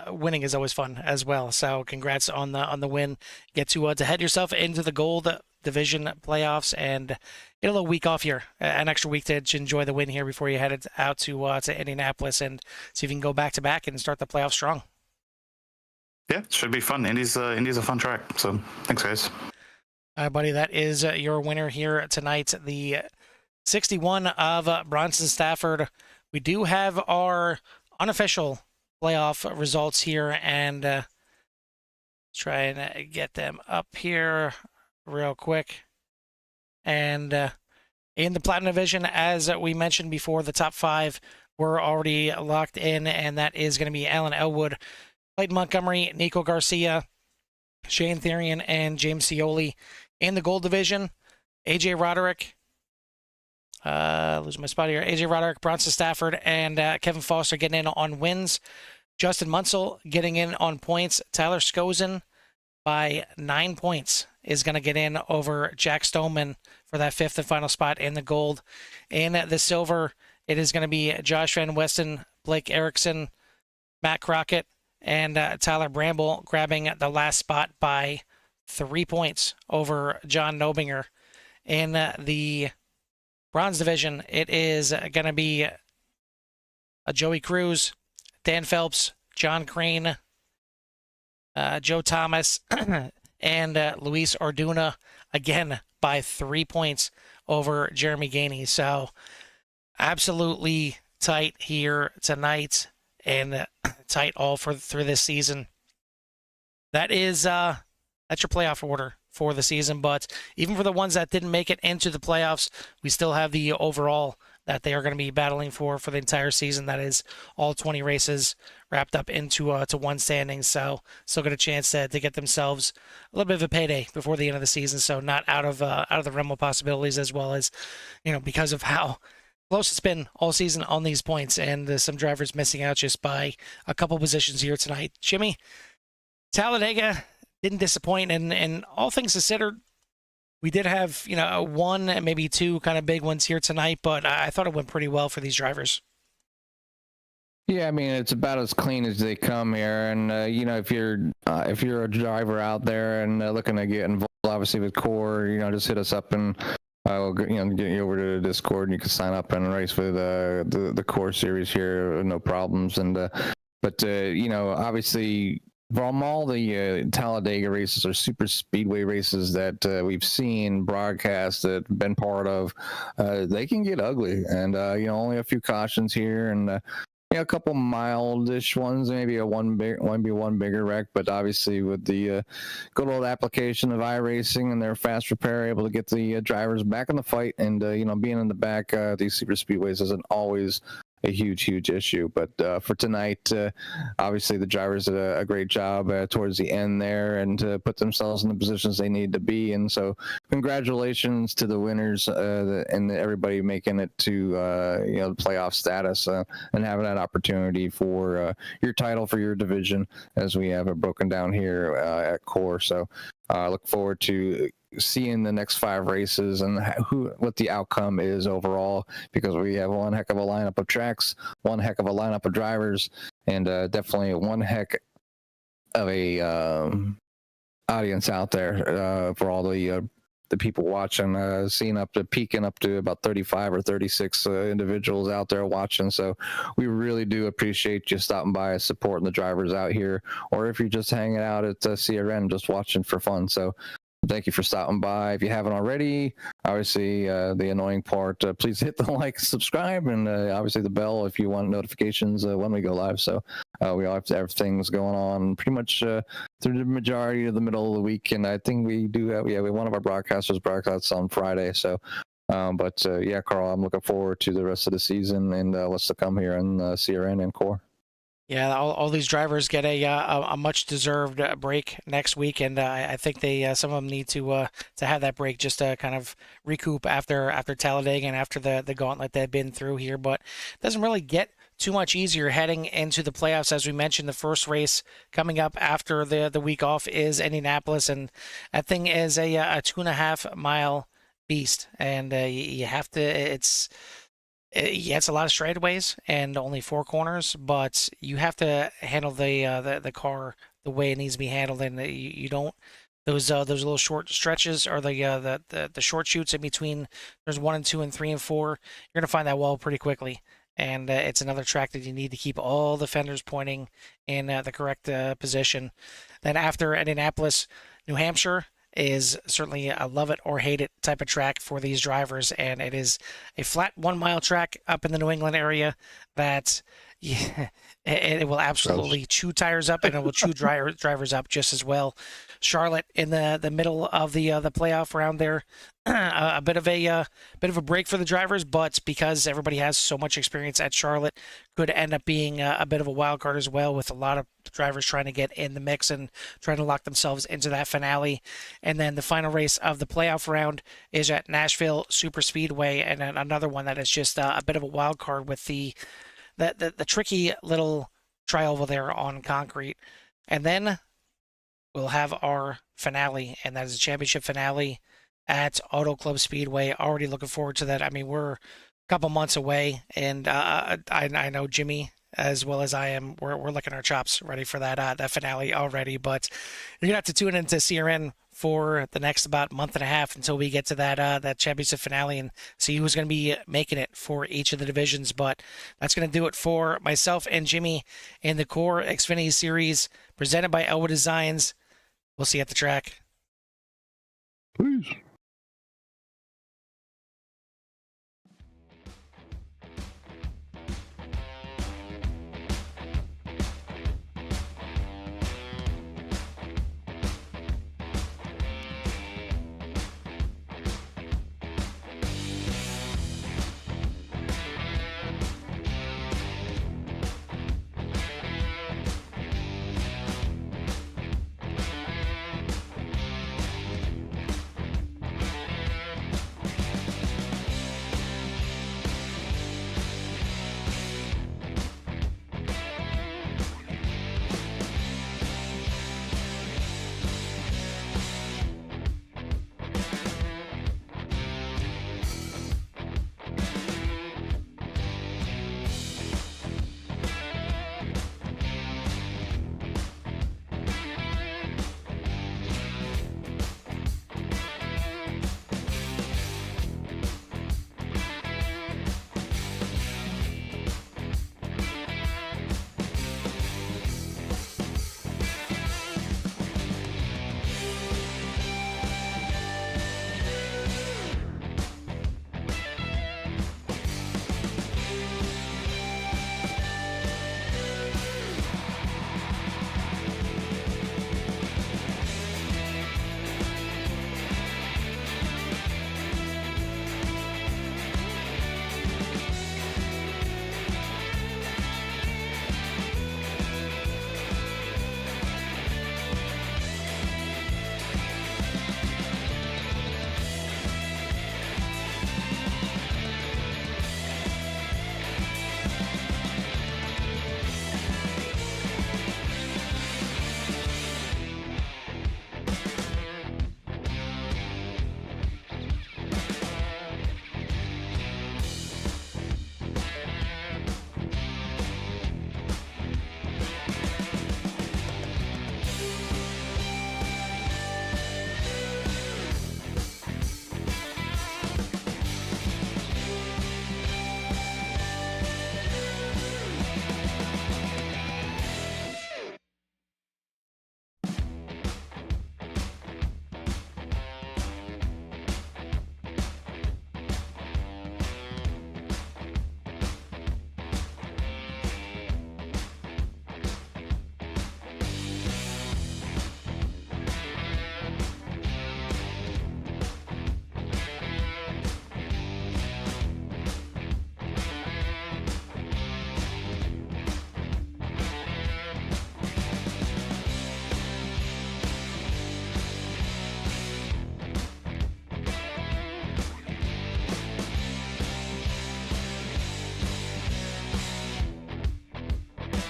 winning is always fun as well. So congrats on the win. Get to head yourself into the gold division playoffs and get a little week off here, an extra week to enjoy the win here before you head out to Indianapolis and see if you can go back to back and start the playoffs strong. Yeah, it should be fun. Indy's a fun track. So thanks, guys. All right, buddy, that is your winner here tonight, the 61 of Bronson Stafford. We do have our unofficial playoff results here, and try and get them up here real quick. And in the Platinum Division, as we mentioned before, the top 5 were already locked in, and that is going to be Alan Elwood, Clayton Montgomery, Nico Garcia, Shane Therian, and James Scioli. In the Gold Division, AJ Roderick, losing my spot here, AJ Roderick, Bronson Stafford, and Kevin Foster getting in on wins. Justin Munsell getting in on points. Tyler Skozen by 9 points is going to get in over Jack Stoneman for that 5th and final spot in the gold. In the silver, it is going to be Josh Van Westen, Blake Erickson, Matt Crockett, and Tyler Bramble grabbing the last spot by 3 points over John Nobinger. In the bronze division, it is going to be Joey Cruz, Dan Phelps, John Crane, Joe Thomas, and Luis Orduna, again by 3 points over Jeremy Gainey. So absolutely tight here tonight, and tight all through this season. That is that's your playoff order for the season. But even for the ones that didn't make it into the playoffs, we still have the overall that they are going to be battling for the entire season. That is all 20 races wrapped up into to one standing. So still got a chance to get themselves a little bit of a payday before the end of the season. So not out of the realm of possibilities, as well as, because of how close it's been all season on these points, and some drivers missing out just by a couple positions here tonight. Jimmy, Talladega didn't disappoint, and all things considered, we did have, one and maybe two kind of big ones here tonight, but I thought it went pretty well for these drivers. Yeah, I mean, it's about as clean as they come here, and if you're a driver out there and looking to get involved, obviously with Core, just hit us up and we'll get you over to the Discord, and you can sign up and race with the Core series here, no problems. And but obviously, from all the Talladega races or super speedway races that we've seen broadcast, that been part of, they can get ugly, and only a few cautions here, and a couple mildish ones, maybe one bigger wreck, but obviously with the good old application of iRacing and their fast repair, able to get the drivers back in the fight, and being in the back these super speedways isn't always a huge issue. But for tonight, obviously the drivers did a great job towards the end there, and to put themselves in the positions they need to be. And so congratulations to the winners and everybody making it to the playoff status and having that opportunity for your title for your division, as we have it broken down here at Core. So I look forward to seeing the next 5 races and what the outcome is overall, because we have one heck of a lineup of tracks, one heck of a lineup of drivers, and definitely one heck of a audience out there for all the people watching, peaking up to about 35 or 36 individuals out there watching. So we really do appreciate you stopping by and supporting the drivers out here, or if you're just hanging out at CRN just watching for fun. So thank you for stopping by. If you haven't already, obviously the annoying part, please hit the like, subscribe, and obviously the bell if you want notifications when we go live. So we all have everything's going on pretty much through the majority of the middle of the week, and I think we do have one of our broadcasters broadcasts on Friday. So Carl, I'm looking forward to the rest of the season and what's to come here on CRN and Core. Yeah, all these drivers get a much deserved break next week, and I think some of them need to have that break just to kind of recoup after Talladega and after the gauntlet they've been through here. But it doesn't really get too much easier heading into the playoffs. As we mentioned, the first race coming up after the week off is Indianapolis, and that thing is a 2.5 mile beast, and you have to. It's a lot of straightaways and only 4 corners, but you have to handle the car the way it needs to be handled, and you don't. Those little short stretches, or the short shoots in between. There's 1 and 2 and 3 and 4. You're gonna find that wall pretty quickly, and it's another track that you need to keep all the fenders pointing in the correct position. Then after Indianapolis, New Hampshire is certainly a love it or hate it type of track for these drivers, and it is a flat 1 mile track up in the New England area that it will absolutely chew tires up, and it will chew drivers up just as well. Charlotte in the middle of the playoff round there, a bit of a break for the drivers, but because everybody has so much experience at Charlotte, could end up being a bit of a wild card as well, with a lot of drivers trying to get in the mix and trying to lock themselves into that finale. And then the final race of the playoff round is at Nashville Superspeedway, and then another one that is just a bit of a wild card with the tricky little trioval there on concrete. And then we'll have our finale, and that is a championship finale at Auto Club Speedway. Already looking forward to that. I mean, we're a couple months away, and I know Jimmy, as well as I am, we're licking our chops ready for that finale already. But you're gonna have to tune into CRN for the next about month and a half until we get to that championship finale and see who's going to be making it for each of the divisions. But that's going to do it for myself and Jimmy in the Core Xfinity Series presented by Elwood Designs. We'll see you at the track. Peace.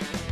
Bye.